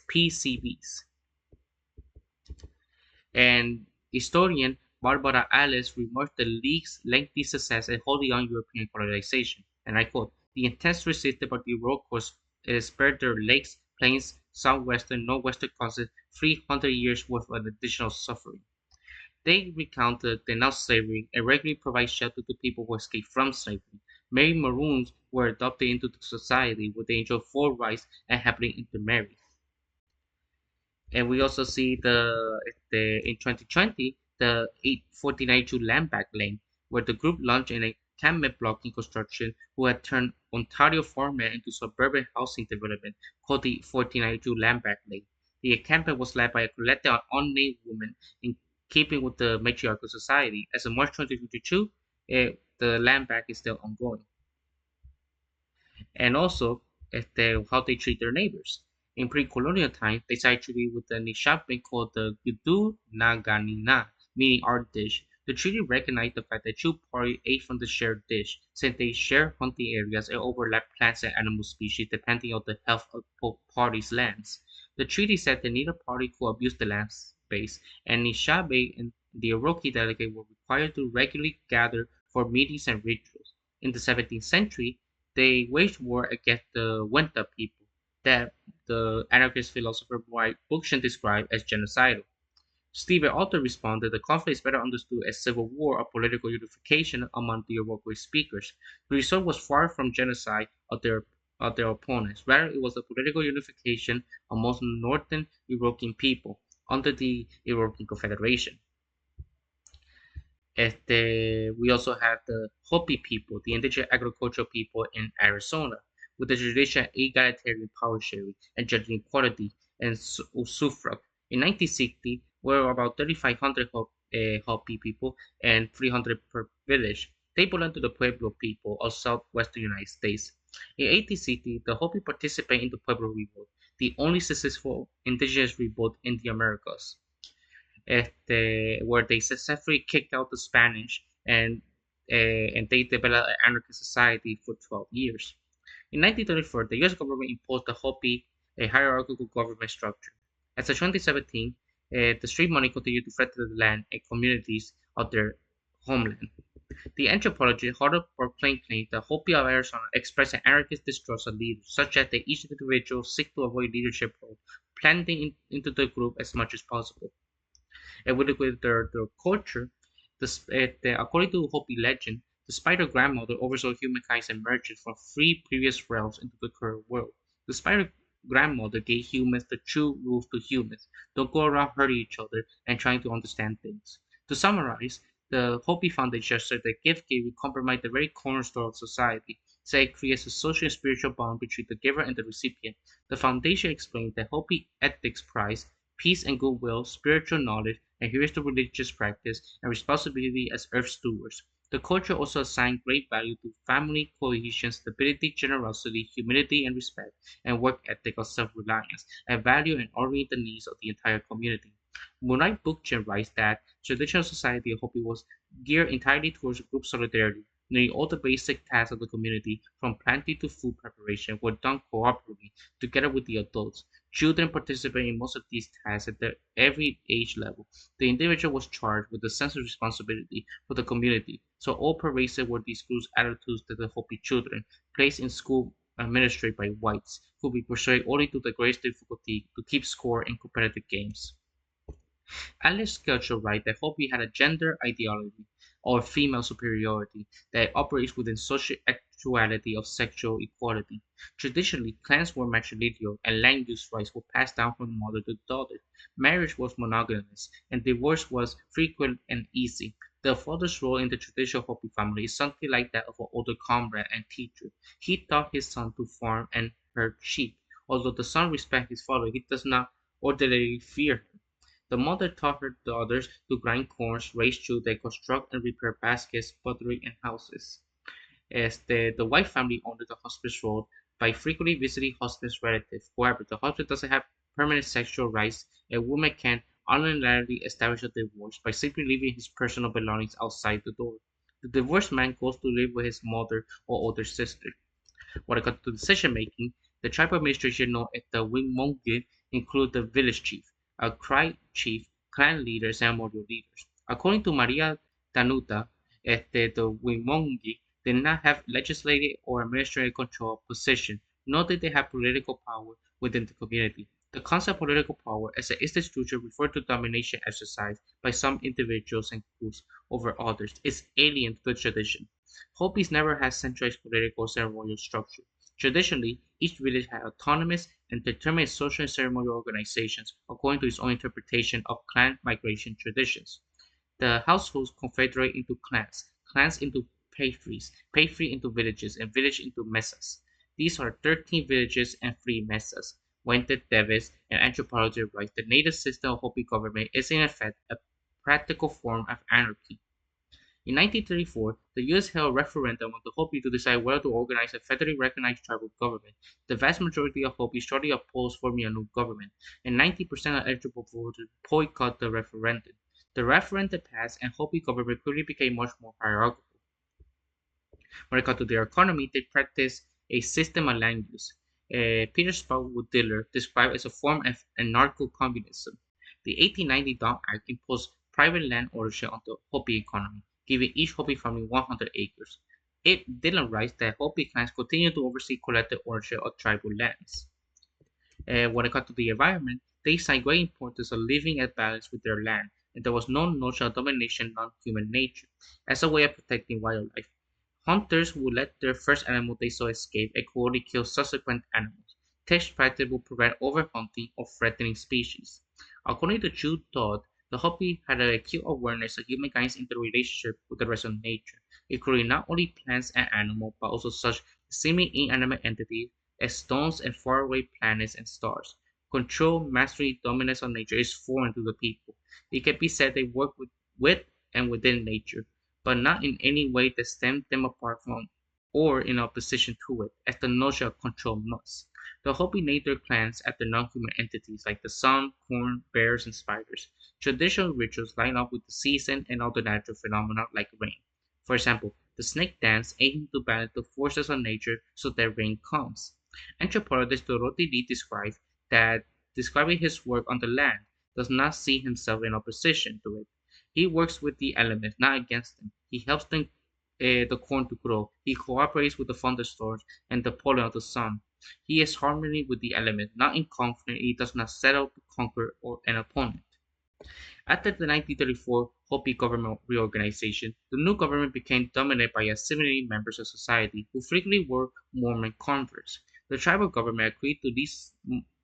PCBs. And historian Barbara Alice remarked the League's lengthy success in holding on European colonization, and I quote, "The intense resistance by the Iroquois spared their lakes, plains, southwestern, northwestern coasts 300 years worth of additional suffering." They recounted denounced slavery and regularly provided shelter to people who escaped from slavery. Many Maroons were adopted into the society where they enjoyed full rights and happily intermarried. And we also see the in 2020 the 849 land back lane, where the group launched an encampment block in construction who had turned Ontario farmland into suburban housing development called the 1492 land back lane. The encampment was led by a collective of unnamed women in keeping with the matriarchal society. As of March 2022, the land back is still ongoing. And also how they treat their neighbors. In pre-colonial times, they started treaty with the Nishapi called the Gudu Naganina, meaning our dish. The treaty recognized the fact that two parties ate from the shared dish, since they share hunting areas and overlap plants and animal species depending on the health of both parties' lands. The treaty said that neither party could abuse the land space, and Nishabe and the Iroquois delegate were required to regularly gather for meetings and rituals. In the 17th century, they waged war against the Wenta people that the anarchist philosopher Dwight Bookchin described as genocidal. Stephen Alter responded, the conflict is better understood as civil war or political unification among the Iroquois speakers. The result was far from genocide of their opponents. Rather, it was a political unification amongst northern Iroquois people under the Iroquois Confederation. We also have the Hopi people, the indigenous agricultural people in Arizona, with the traditional egalitarian power sharing and gender equality and suffrage. In 1960, there were about 3,500 Hopi people and 300 per village. They belong to the Pueblo people of southwestern United States. In 1860, the Hopi participated in the Pueblo Revolt, the only successful indigenous revolt in the Americas, where they successfully kicked out the Spanish and they developed an anarchist society for 12 years. In 1934, the U.S. government imposed the Hopi a hierarchical government structure. As of 2017, the street money continued to threaten the land and communities of their homeland. The anthropologist Harder Proclaim claims that Hopi of Arizona express an anarchist distrust of leaders, such that they each individual seek to avoid leadership roles, blending into the group as much as possible. And with their culture, according to Hopi legend, the spider grandmother oversaw humankind's emergence from three previous realms into the current world. The spider grandmother gave humans the true rules to humans: don't go around hurting each other and trying to understand things. To summarize, the Hopi Foundation asserts that gift giving compromises the very cornerstone of society, so it creates a social and spiritual bond between the giver and the recipient. The foundation explains that Hopi ethics prize peace and goodwill, spiritual knowledge, and here's the religious practice and responsibility as earth stewards. The culture also assigned great value to family cohesion, stability, generosity, humility and respect, and work ethic of self-reliance, and value and honoring the needs of the entire community. Munai Bookchin writes that traditional society of Hopi was geared entirely towards group solidarity. Nearly all the basic tasks of the community, from planting to food preparation, were done cooperatively together with the adults. Children participated in most of these tasks at every age level. The individual was charged with a sense of responsibility for the community, so all pervasive were these cruel attitudes that the Hopi children, placed in school administered by whites, could be persuaded only to the greatest difficulty to keep score in competitive games. Alice Skelter writes that Hopi had a gender ideology or female superiority that operates within social actuality of sexual equality. Traditionally, clans were matrilineal and land use rights were passed down from mother to daughter. Marriage was monogamous and divorce was frequent and easy. The father's role in the traditional Hopi family is something like that of an older comrade and teacher. He taught his son to farm and herd sheep. Although the son respects his father, he does not ordinarily fear him. The mother taught her daughters to grind corn, raise children, construct and repair baskets, pottery, and houses. As the white family owned the hospice role by frequently visiting hospice relatives. However, the husband doesn't have permanent sexual rights. A woman can unilaterally establish a divorce by simply leaving his personal belongings outside the door. The divorced man goes to live with his mother or older sister. When it comes to decision making, the tribal administration known as the Wingmonge include the village chief, a Cry chief, clan leaders, and ceremonial leaders. According to Maria Danuta, the Wingmonge did not have legislative or administrative control of position, nor did they have political power within the community. The concept of political power as an institution referred to domination exercised by some individuals and groups over others is alien to the tradition. Hopis never had centralized political ceremonial structure. Traditionally, each village had autonomous and determined social and ceremonial organizations according to its own interpretation of clan migration traditions. The households confederate into clans, clans into payfrees, payfree into villages, and village into mesas. These are 13 villages and 3 mesas. Wente Deves and anthropology writes the native system of Hopi government is in effect a practical form of anarchy. In 1934, the U.S. held a referendum on the Hopi to decide whether to organize a federally recognized tribal government. The vast majority of Hopi strongly opposed forming a new government, and 90% of eligible voters boycotted the referendum. The referendum passed, and Hopi government quickly became much more hierarchical. When it comes to their economy, they practice a system of land use. Peter Spotwood Diller described as a form of anarcho-communism. The 1890 Dawn Act imposed private land ownership on the Hopi economy, giving each Hopi family 100 acres. Diller writes that Hopi clans continue to oversee collective ownership of tribal lands. When it comes to the environment, they assigned great importance of living at balance with their land, and there was no notion of domination non-human nature as a way of protecting wildlife. Hunters would let their first animal they saw escape and could only kill subsequent animals. Such practice would prevent overhunting of threatening species. According to Jude Todd, the Hopi had an acute awareness of humankind's interrelationship with the rest of nature, including not only plants and animals, but also such seemingly inanimate entities as stones and faraway planets and stars. Control, mastery, dominance of nature is foreign to the people. It can be said they work with and within nature, but not in any way that stems them apart from or in opposition to it, as the notion of control must. The Hopi named their clans after non-human entities like the sun, corn, bears, and spiders. Traditional rituals line up with the season and other natural phenomena like rain. For example, the snake dance aiming to balance the forces of nature so that rain comes. Anthropologist Dorothy Lee describing his work on the land, does not see himself in opposition to it. He works with the elements, not against them. He helps the corn to grow. He cooperates with the thunderstorms and the pollen of the sun. He is harmony with the elements, not in conflict. He does not set out to conquer an opponent. After the 1934 Hopi government reorganization, the new government became dominated by assimilating members of society who frequently were Mormon converts. The tribal government agreed to lease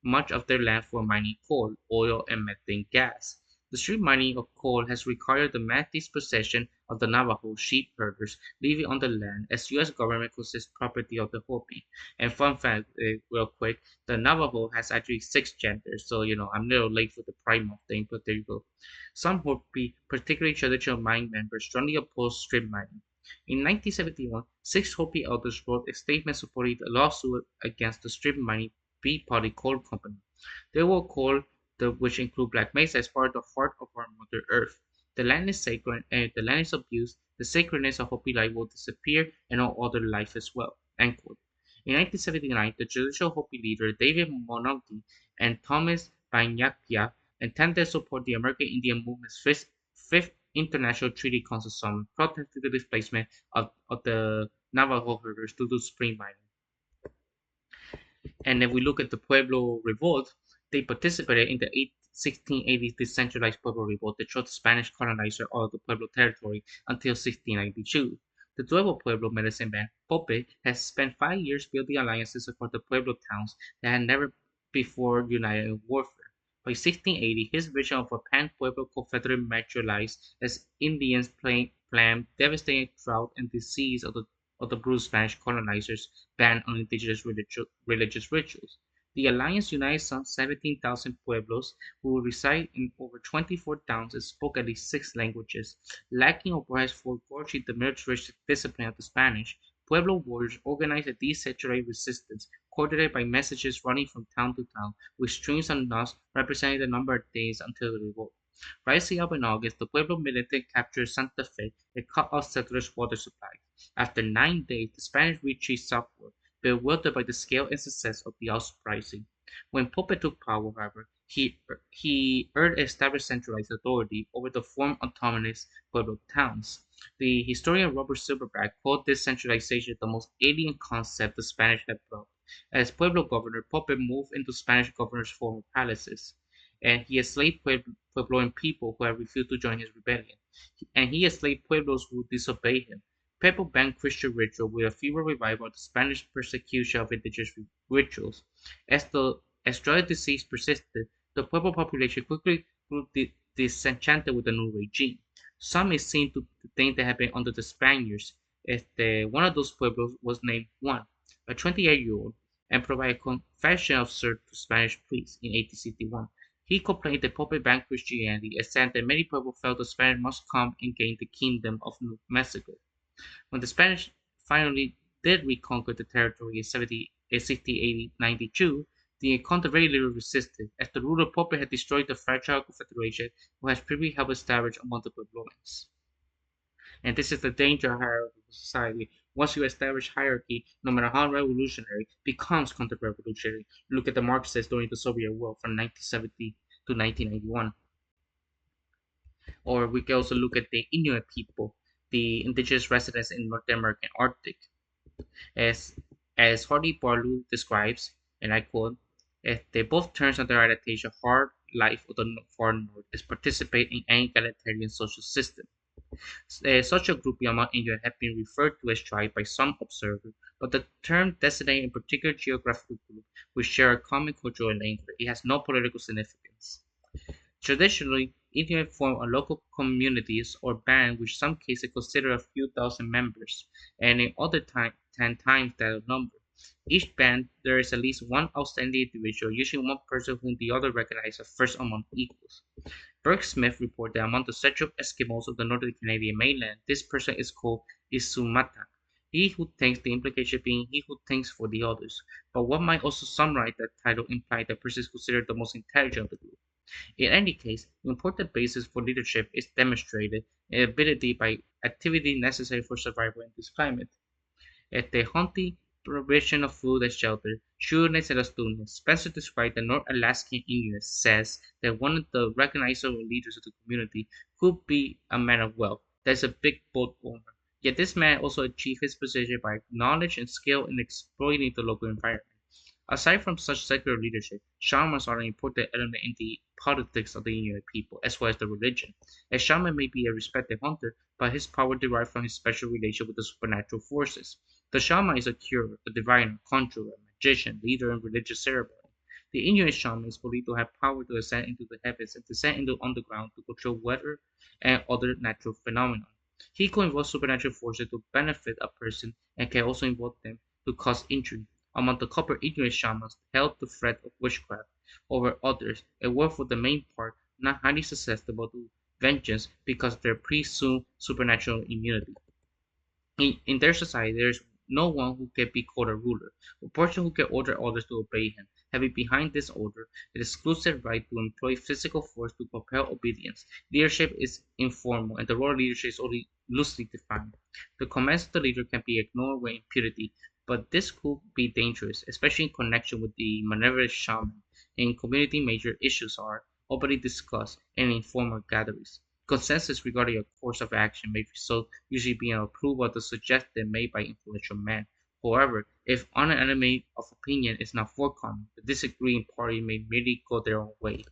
much of their land for mining coal, oil, and methane gas. The street mining of coal has required the Matthews possession of the Navajo sheep herders living on the land, as U.S. government considers property of the Hopi. And fun fact, real quick, the Navajo has actually 6 genders, so I'm a little late for the primal thing, but there you go. Some Hopi, particularly traditional mining members, strongly oppose strip mining. In 1971, six Hopi elders wrote a statement supporting a lawsuit against the strip mining Bee Party Coal Company. They were called which include Black Mesa as part of the heart of our Mother Earth. The land is sacred, and if the land is abused, the sacredness of Hopi life will disappear and all other life as well. End quote. In 1979, the judicial Hopi leader David Monongi and Thomas Banyakpia intended to support the American Indian Movement's fifth International Treaty Council summit, protesting the displacement of the Navajo herders due to spring mining. And if we look at the Pueblo Revolt, they participated in the 1680s decentralized Pueblo Revolt that showed the Spanish colonizer all of the Pueblo territory until 1692. The Nuevo Pueblo medicine man, Pope, has spent 5 years building alliances across the Pueblo towns that had never before united in warfare. By 1680, his vision of a pan-Pueblo confederate materialized as Indians planned devastating drought and disease of the bruised Spanish colonizers' ban on indigenous religious rituals. The alliance united some 17,000 pueblos who reside in over 24 towns and spoke at least 6 languages. Lacking or perhaps forging the militaristic discipline of the Spanish, Pueblo warriors organized a decentralized resistance, coordinated by messages running from town to town, with strings and knots representing the number of days until the revolt. Rising up in August, the Pueblo militant captured Santa Fe and cut off settlers' water supply. After 9 days, the Spanish retreated southward, bewildered by the scale and success of the uprising. When Pope took power, however, he urged established centralized authority over the former autonomous Pueblo towns. The historian Robert Silverberg called this centralization the most alien concept the Spanish had brought. As Pueblo governor, Pope moved into Spanish governors' former palaces, and he enslaved Puebloan people who had refused to join his rebellion, and he enslaved Pueblos who disobeyed him. People banned Christian ritual with a fever revival of the Spanish persecution of indigenous rituals. As dry disease persisted, the Pueblo population quickly grew disenchanted with the new regime. Some may seem to think they had been under the Spaniards. One of those pueblos was named Juan, a 28-year-old, and provided confession of cert to Spanish priests in 1861. He complained that Pope banned Christianity and said that many people felt the Spanish must come and gain the kingdom of New Mexico. When the Spanish finally did reconquer the territory in 1692, the encounter very little resisted, as the ruler Pope had destroyed the fragile confederation who had previously helped establish among the Puebloans. And this is the danger of hierarchical society. Once you establish hierarchy, no matter how revolutionary, becomes counter-revolutionary. Look at the Marxists during the Soviet War from 1970 to 1991. Or we can also look at the Inuit people, the indigenous residents in North American Arctic. As Hardy Barlow describes, and I quote, they both terms of their adaptation hard life of the far north is participate in an egalitarian social system. Such a group among Inuit have been referred to as tribe by some observers, but the term designates a particular geographical group which share a common cultural language. It has no political significance. Traditionally, Inuit form a local communities or band which some cases consider a few thousand members, and in other 10 times that number. Each band there is at least one outstanding individual, usually one person whom the other recognizes as first among equals. Burke Smith reported that among the central Eskimos of the northern Canadian mainland, this person is called Isumatak. He who thinks, the implication being he who thinks for the others. But one might also summarize that title imply that person is considered the most intelligent of the group. In any case, the important basis for leadership is demonstrated in ability by activity necessary for survival in this climate. At the hunting, provision of food and shelter, shrewdness and astuteness, Spencer described the North Alaskan Inuit says that one of the recognizable leaders of the community could be a man of wealth, that is a big boat owner. Yet this man also achieved his position by knowledge and skill in exploiting the local environment. Aside from such secular leadership, shamans are an important element in the politics of the Inuit people, as well as the religion. A shaman may be a respected hunter, but his power derives from his special relation with the supernatural forces. The shaman is a curer, a diviner, conjurer, magician, leader in religious ceremony. The Inuit shaman is believed to have power to ascend into the heavens and descend into the underground to control weather and other natural phenomena. He can invoke supernatural forces to benefit a person and can also invoke them to cause injury. Among the copper Inuit shamans held the threat of witchcraft over others and were for the main part not highly susceptible to vengeance because of their presumed supernatural immunity. In their society, there is no one who can be called a ruler, a person who can order others to obey him, having behind this order the exclusive right to employ physical force to compel obedience. Leadership is informal, and the role of leadership is only loosely defined. The commands of the leader can be ignored with impunity, but this could be dangerous, especially in connection with the maneuverist shaman. In community, major issues are openly discussed in informal gatherings. Consensus regarding a course of action may result usually being approval of the suggestion made by influential men. However, if unanimity of opinion is not forthcoming, the disagreeing party may merely go their own way.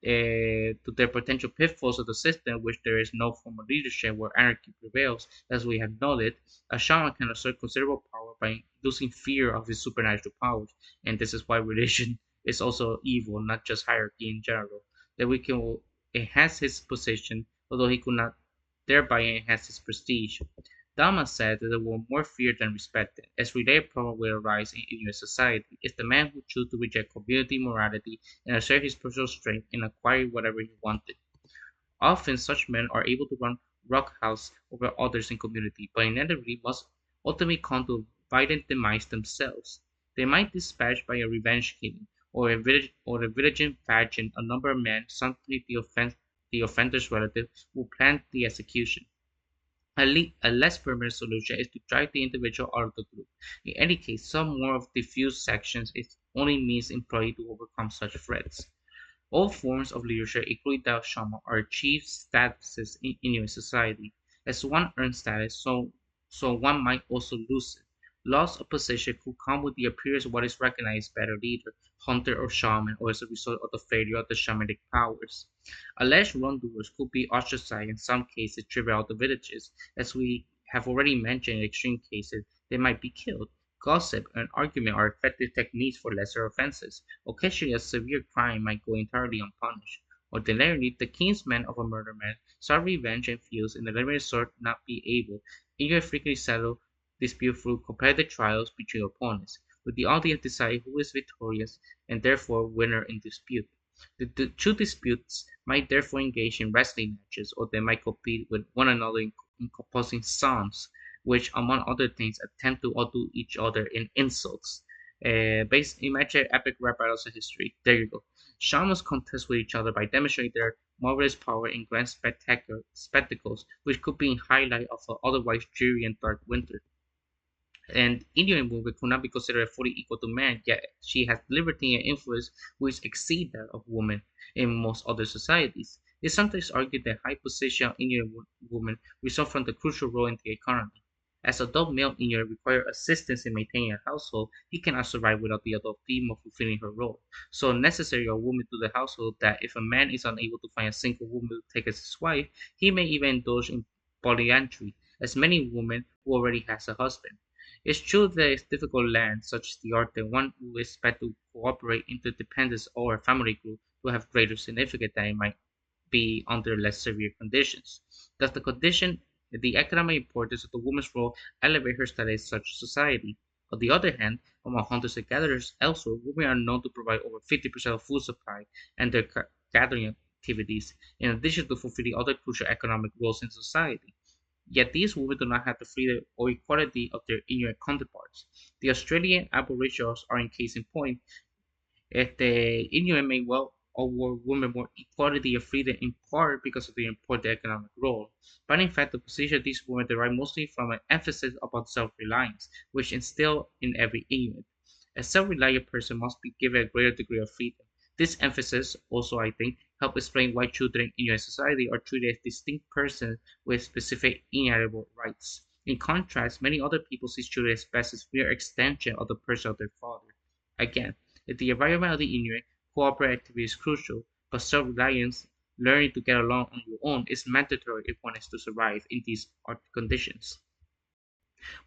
To the potential pitfalls of the system, which there is no formal leadership where anarchy prevails, as we have noted, a shaman can assert considerable power by inducing fear of his supernatural powers, and this is why religion is also evil, not just hierarchy in general. That we can enhance his position, although he could not thereby enhance his prestige. Dama said that they were more feared than respected, as related problem will arise in Inuit society is the man who chose to reject community morality and assert his personal strength in acquiring whatever he wanted. Often such men are able to run roughouse over others in community, but inevitably must ultimately come to violent demise themselves. They might dispatch by a revenge killing, or a villaging pageant a number of men, sometimes the offender's relative, who plan the execution. A less permanent solution is to drive the individual out of the group. In any case, some more of diffuse sections is only means employed to overcome such threats. All forms of leadership, including that of shaman, are achieved statuses in Inuit society. As one earns status, so one might also lose it. Loss of position could come with the appearance of what is recognized as better leader, hunter or shaman, or as a result of the failure of the shamanic powers. Alleged wrongdoers could be ostracized in some cases, driven out of villages. As we have already mentioned in extreme cases, they might be killed. Gossip and argument are effective techniques for lesser offenses. Occasionally, a severe crime might go entirely unpunished. Ordinarily, the kinsmen of a murdered man sought revenge and feels in the limited sort not be able, even frequently settle dispute through competitive trials between opponents, with the audience decide who is victorious and therefore winner in dispute. The two disputes might therefore engage in wrestling matches, or they might compete with one another in composing songs, which, among other things, attempt to outdo each other in insults. Imagine epic rap battles of history. There you go. Shamans contest with each other by demonstrating their marvelous power in grand spectacles, which could be in highlight of an otherwise dreary and dark winter. And Indian woman could not be considered fully equal to man, yet she has liberty and influence which exceed that of women in most other societies. It is sometimes argued that high position of Indian women result from the crucial role in the economy. As adult male Indian require assistance in maintaining a household, he cannot survive without the adult female fulfilling her role. So necessary a woman to the household that if a man is unable to find a single woman to take as his wife, he may even indulge in polyandry, as many women who already has a husband. It's true that it's difficult land, such as the art, that one who is expect to cooperate interdependence or a family group will have greater significance than it might be under less severe conditions. Thus, the economic importance of the woman's role elevate her status in such a society. On the other hand, among hunters and gatherers elsewhere, women are known to provide over 50% of food supply and their gathering activities, in addition to fulfilling other crucial economic roles in society. Yet these women do not have the freedom or equality of their Inuit counterparts. The Australian Aboriginals are in case in point, if the Inuit may well award women more equality of freedom in part because of their important economic role, but in fact the position of these women derive mostly from an emphasis upon self-reliance, which instilled in every Inuit. A self-reliant person must be given a greater degree of freedom. This emphasis also, I think, helps explain why children in Inuit society are treated as distinct persons with specific inalienable rights. In contrast, many other people see children as best as mere extension of the person of their father. Again, in the environment of the Inuit, cooperative activity is crucial, but self-reliance, learning to get along on your own, is mandatory if one is to survive in these conditions.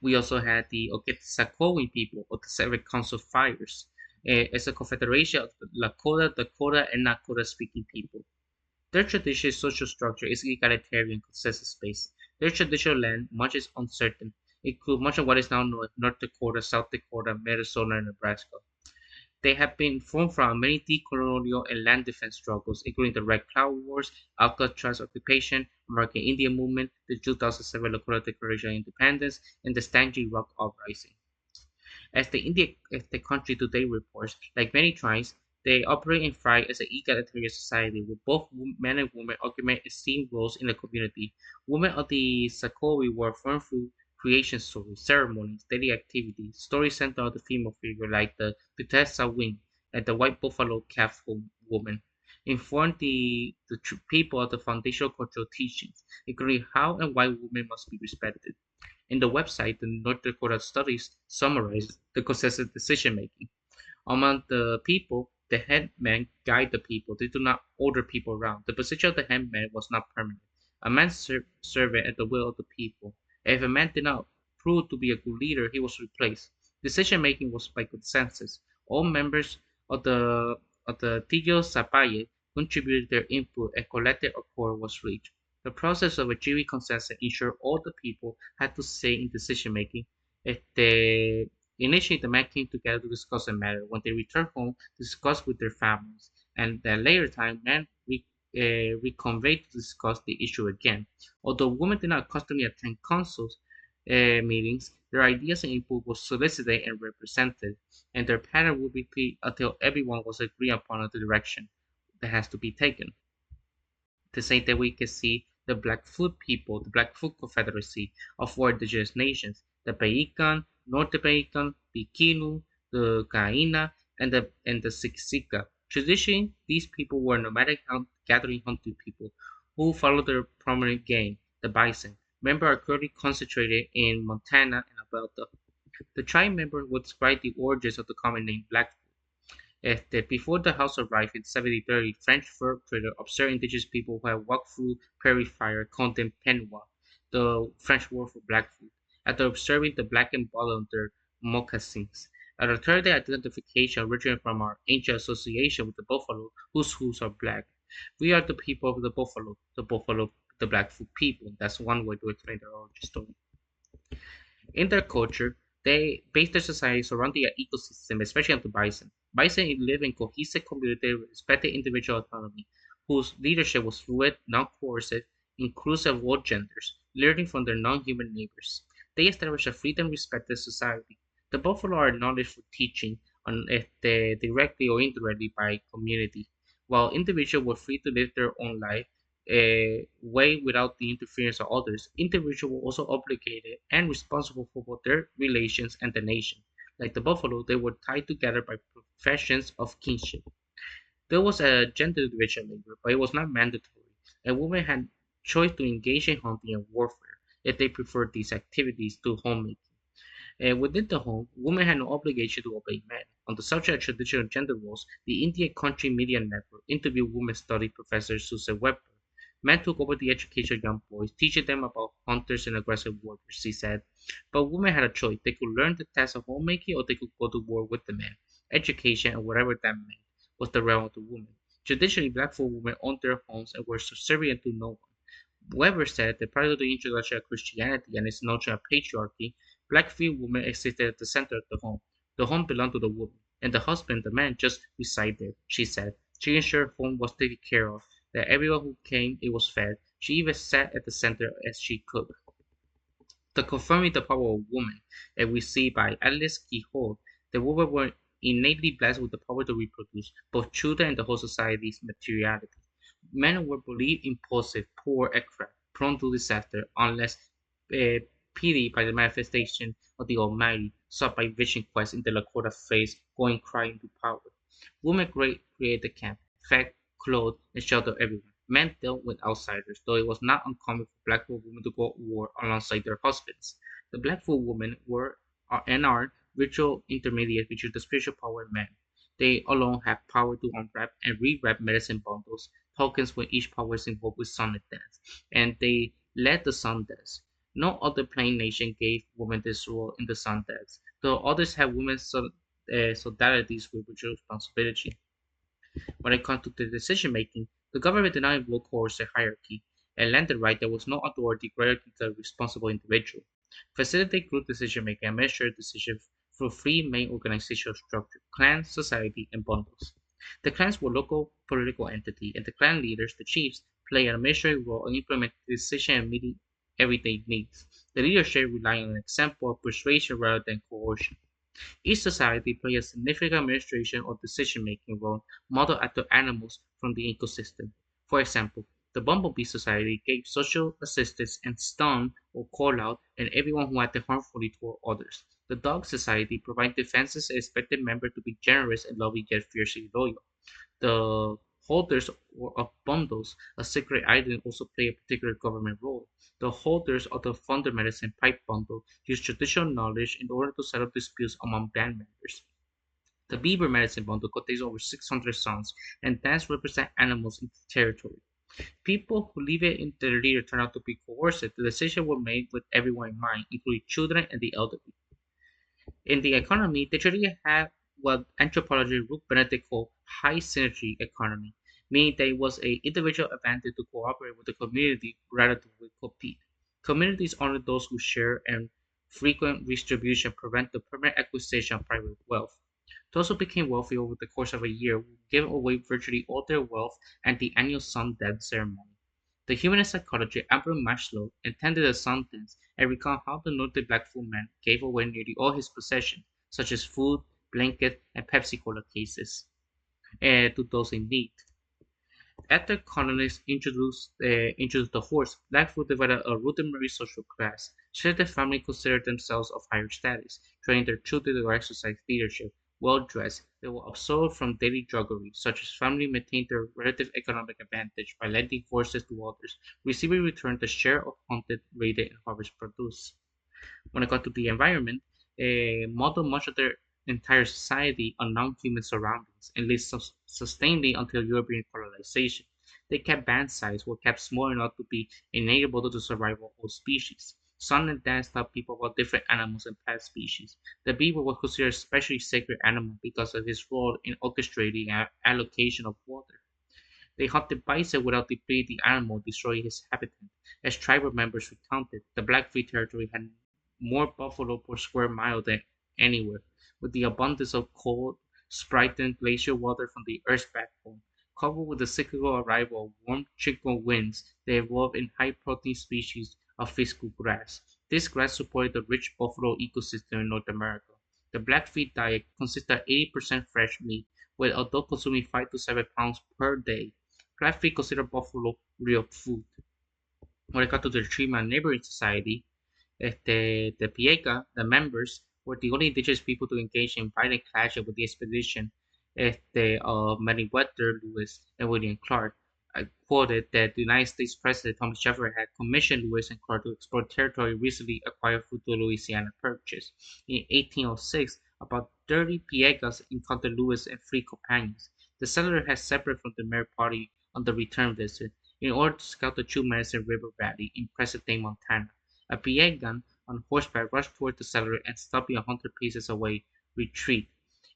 We also had the Okitisakowin people, or the Seven Council Fires. It's a confederation of the Lakota, Dakota, and Nakota speaking people. Their traditional social structure is egalitarian consensus based. Their traditional land, much is uncertain, include much of what is now North Dakota, South Dakota, Minnesota, and Nebraska. They have been formed from many decolonial and land defense struggles, including the Red Cloud Wars, Alcatraz occupation, American Indian Movement, the 2007 Lakota Declaration of Independence, and the Stanley Rock Uprising. As the country today reports, like many tribes, they operate and thrive as an egalitarian society where both men and women occupy esteemed roles in the community. Women of the Sakori were formed through creation stories, ceremonies, daily activities, stories centered on the female figure like the Bethesda Wing and the White Buffalo Calf Woman. Informed the people of the foundational cultural teachings, including how and why women must be respected. In the website, the North Dakota Studies summarized the consensus decision making. Among the people, the headman guide the people. They do not order people around. The position of the headman was not permanent. A man served at the will of the people. If a man did not prove to be a good leader, he was replaced. Decision making was by consensus. All members of the Tijo Sapaye contributed their input and collective accord was reached. The process of achieving consensus ensured all the people had to say in decision making. Initially, the men came together to discuss the matter. When they returned home, discussed with their families, and at later time, men reconvened to discuss the issue again. Although women did not constantly attend councils meetings, their ideas and input were solicited and represented, and their pattern would repeat until everyone was agreed upon the direction that has to be taken. The same that we can see the Blackfoot people, the Blackfoot Confederacy of four indigenous nations, the Peikan, North Peikan, Pikinu, the Kaina, and the Siksika. Traditionally, these people were nomadic gathering hunting people who followed their prominent game, the bison. Members are currently concentrated in Montana and Alberta. The tribe members would describe the origins of the common name Blackfoot. Before the house arrived in 1730, French fur trader observed indigenous people who had walked through prairie fire, called them Penwa, the French word for Blackfoot, after observing the blackened bottom of their moccasins. A third identification originated from our ancient association with the buffalo, whose hooves are black. We are the people of the buffalo, the Blackfoot people. That's one way to explain their origin story. In their culture, they base their societies around the ecosystem, especially on the bison. Bison live in cohesive community with respected individual autonomy, whose leadership was fluid, non-coercive, inclusive of all genders, learning from their non-human neighbors. They established a freedom-respected society. The buffalo are acknowledged for teaching on directly or indirectly by community, while individuals were free to live their own life way without the interference of others. Individuals were also obligated and responsible for both their relations and the nation. Like the buffalo, they were tied together by professions of kinship. There was a gender division labor, but it was not mandatory, and women had choice to engage in hunting and warfare if they preferred these activities to homemaking. Within the home, women had no obligation to obey men. On the subject of traditional gender roles, the Indian Country Media Network interviewed women study professor Susan Weber. Men took over the education of young boys, teaching them about hunters and aggressive warriors, she said. But women had a choice. They could learn the task of homemaking or they could go to war with the men. Education, and whatever that meant, was the realm of the woman. Traditionally, Blackfoot women owned their homes and were subservient to no one. Weber said that prior to the introduction of Christianity and its notion of patriarchy, Blackfeet women existed at the center of the home. The home belonged to the woman, and the husband, the man, just resided there, she said. She ensured home was taken care of, that everyone who came it was fed. She even sat at the center as she could. To confirming the power of woman, as we see by Alice Quijol, the women were innately blessed with the power to reproduce, both children and the whole society's materiality. Men were believed impulsive, poor at craft, prone to disaster, unless uh, pitied by the manifestation of the Almighty, sought by vision quest in the Lakota face, going crying to power. Women created the camp, fed, clothed, and sheltered everyone. Men dealt with outsiders, though it was not uncommon for Blackfoot women to go to war alongside their husbands. The Blackfoot women were and are ritual intermediates between the spiritual power and men. They alone have power to unwrap and rewrap medicine bundles, tokens when each power is invoked with sun dance, and they led the sun dance. No other plain nation gave women this role in the sun dance, though others have women's solidarities with ritual responsibility. When it comes to the decision making, the government did not invoke coercive hierarchy and landed right there was no authority greater than the responsible individual. Facilitate group decision making and measure decisions through three main organizational structures: clans, society, and bundles. The clans were local political entity, and the clan leaders, the chiefs, play an administrative role in implementing decision and meeting everyday needs. The leadership rely on an example of persuasion rather than coercion. Each society plays a significant administration or decision-making role modeled after animals from the ecosystem. For example, the Bumblebee Society gave social assistance and stun or call out and everyone who acted harmfully toward others. The Dog Society provided defenses and expected members to be generous and loving yet fiercely loyal. The holders of bundles, a secret item, also play a particular government role. The holders of the Thunder Medicine Pipe Bundle use traditional knowledge in order to settle disputes among band members. The Beaver Medicine Bundle contains over 600 songs, and dance represent animals in the territory. People who leave it in their leader turn out to be coercive. The decisions were made with everyone in mind, including children and the elderly. In the economy, they traditionally have what anthropologist Ruth Benedict called high synergy economy, meaning there was a individual advantage to cooperate with the community rather than compete. Communities honor those who share, and frequent redistribution prevent the permanent acquisition of private wealth. Those who became wealthy over the course of a year would give away virtually all their wealth at the annual sun dance ceremony. The humanist psychologist Abraham Maslow attended a sun dance and recalled how the noted black man gave away nearly all his possessions, such as food, blankets, and Pepsi Cola cases, to those in need. After colonists introduced the horse, Blackfoot developed a rudimentary social class. Certain families considered themselves of higher status, training their children to exercise leadership. Well dressed, they were absolved from daily drudgery, such as families maintained their relative economic advantage by lending horses to others, receiving in return the share of hunted, raided, and harvest produce. When it comes to the environment, model much of their entire society on non-human surroundings, and lived sustainably until European colonization. They kept band size were kept small enough to be enable to the survival of all species. Sun and dance taught people about different animals and plant species. The beaver was considered a especially sacred animal because of his role in orchestrating allocation of water. They hunted bison without depleting the animal, destroying his habitat. As tribal members recounted, the Blackfeet territory had more buffalo per square mile than anywhere, with the abundance of cold, Sprighton glacial water from the Earth's backbone, coupled with the cyclical arrival of warm tropical winds, they evolved in high-protein species of fiscal grass. This grass supported the rich buffalo ecosystem in North America. The Blackfeet diet consists of 80% fresh meat, with adults consuming 5 to 7 pounds per day. Blackfeet consider buffalo real food. When it comes to the Trima neighboring society, the Piega, the members, were the only indigenous people to engage in violent clashes with the expedition Meriwether Lewis and William Clark. I quoted that the United States President Thomas Jefferson had commissioned Lewis and Clark to explore territory recently acquired through the Louisiana Purchase. In 1806, about 30 Piegas encountered Lewis and three companions. The settlers had separated from the Merritt Party on the return visit in order to scout the Two Medicine River Valley in present-day Montana. A Piegan on horseback rushed toward the settler and stopping 100 paces away, retreat.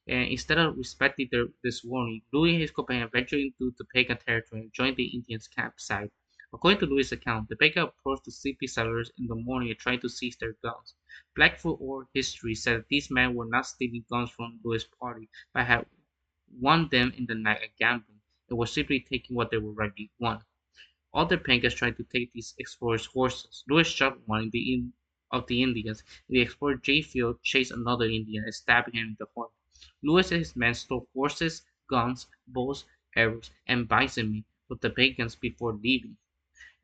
And instead of respecting this warning, Louis and his companion ventured into the pagan territory and joined the Indians' campsite. According to Louis' account, the pagan approached the sleepy settlers in the morning and tried to seize their guns. Blackfoot oral history said that these men were not stealing guns from Louis' party, but had won them in the night at gambling, and were simply taking what they were rightly won. Other Pagans tried to take these explorers' horses. Lewis shot one of the Indians, and the explorer J. Field chased another Indian and stabbed him in the horn. Lewis and his men stole horses, guns, bows, arrows, and bison meat from the Pagans before leaving.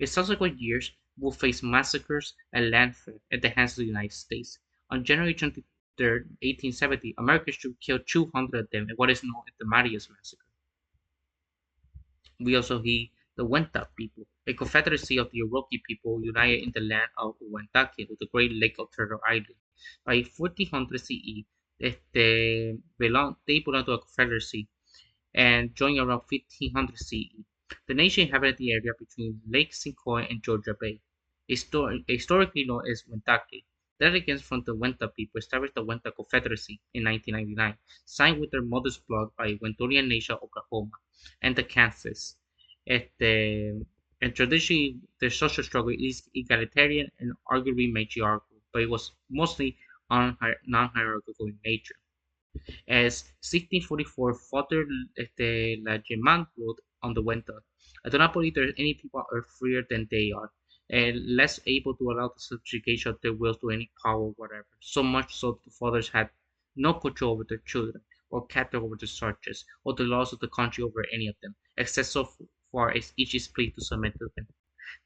In subsequent years, Wolf faced massacres and land theft at the hands of the United States. On January 23, 1870, Americans killed 200 of them in what is known as the Marias Massacre. We also see the Wenta people, a confederacy of the Iroquois people united in the land of Uwantake with the Great Lake of Turtle Island. By 1400 CE, they belonged to a confederacy and joined around 1500 CE. The nation inhabited the area between Lake St. Croix and Georgia Bay, historically known as Wentake. Delegates from the Wenta people established the Wenta Confederacy in 1999, signed with their mother's blood by Wentonian Nation Oklahoma and the Kansas. Este, and traditionally, their social struggle is egalitarian and arguably matriarchal, but it was mostly non-hierarchical in nature. As 1644 Father Lageman wrote on the Wenta, I do not believe there are any people on earth freer than they are, and less able to allow the subjugation of their wills to any power whatever. So much so that the fathers had no control over their children, or capital over their subjects, or the laws of the country over any of them, except so far as each is pleased to submit to them.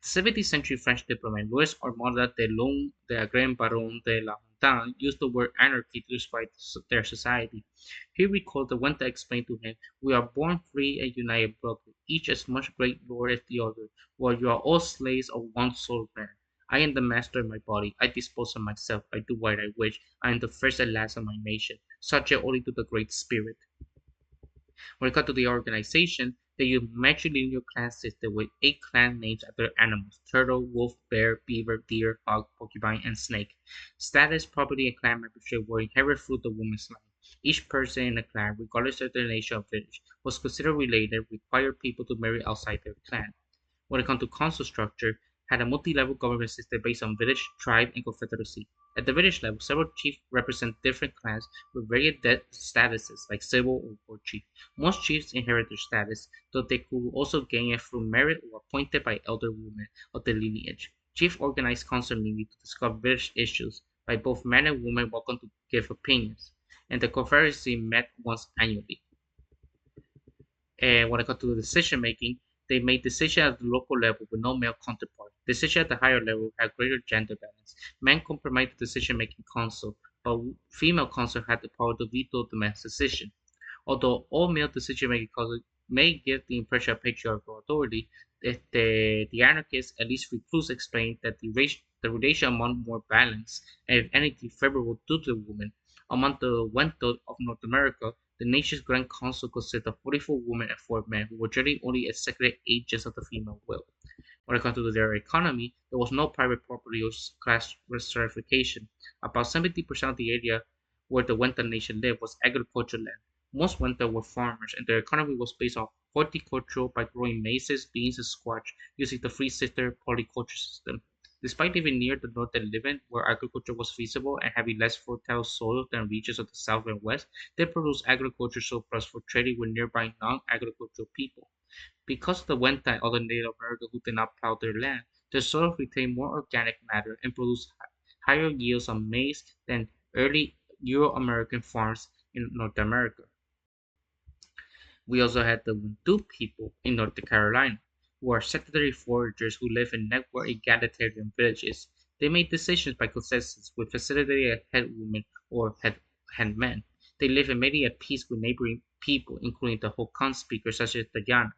17th-century French diplomat Louis Armand de Long the Grand Baron de la Hontan used the word anarchy to describe their society. He recalled that Wenta explained to him, "We are born free and united brother, each as much great lord as the other, while you are all slaves of one sole man. I am the master of my body, I dispose of myself, I do what I wish, I am the first and last of my nation, subject only to the Great Spirit." When it comes to the organization, they use matrilineal clan system with 8 clan names after animals: turtle, wolf, bear, beaver, deer, hog, porcupine, and snake. Status, property, and clan membership were inherited through the woman's line. Each person in the clan, regardless of their nation or village, was considered related, required people to marry outside their clan. When it comes to council structure, had a multi-level government system based on village, tribe, and confederacy. At the village level, several chiefs represent different clans with various statuses, like civil or war chief. Most chiefs inherit their status, though they could also gain it through merit or appointed by elder women of the lineage. Chief organized council meetings to discuss village issues, by both men and women welcome to give opinions, and the confederacy met once annually. And when it comes to decision making, they made decisions at the local level with no male counterpart. Decisions at the higher level had greater gender balance. Men compromised the decision making council, but female council had the power to veto the man's decision. Although all male decision making councils may give the impression of patriarchal authority, the anarchists, at least Recluse, explained that the relation among more balanced and, if anything, favorable to the woman. Among the Wento of North America, the nation's Grand Council consisted of 44 women and 4 men, who were generally only executive agents of the female will. When it comes to their economy, there was no private property or class stratification. About 70% of the area where the Wenta nation lived was agricultural land. Most Wenta were farmers, and their economy was based on horticulture by growing maize, beans, and squash using the Three Sister polyculture system. Despite living near the north they lived in, where agriculture was feasible and having less fertile soil than regions of the south and west, they produced agriculture surplus for trading with nearby non-agricultural people. Because of the Wenta and other Native Americans who did not plow their land, their soil retained more organic matter and produced higher yields of maize than early Euro-American farms in North America. We also had the Wintu people in North Carolina, who are sedentary foragers who live in network egalitarian villages. They made decisions by consensus with facilitated headwomen or headmen. They live in mainly at peace with neighboring people, including the Hokan speakers such as Diana.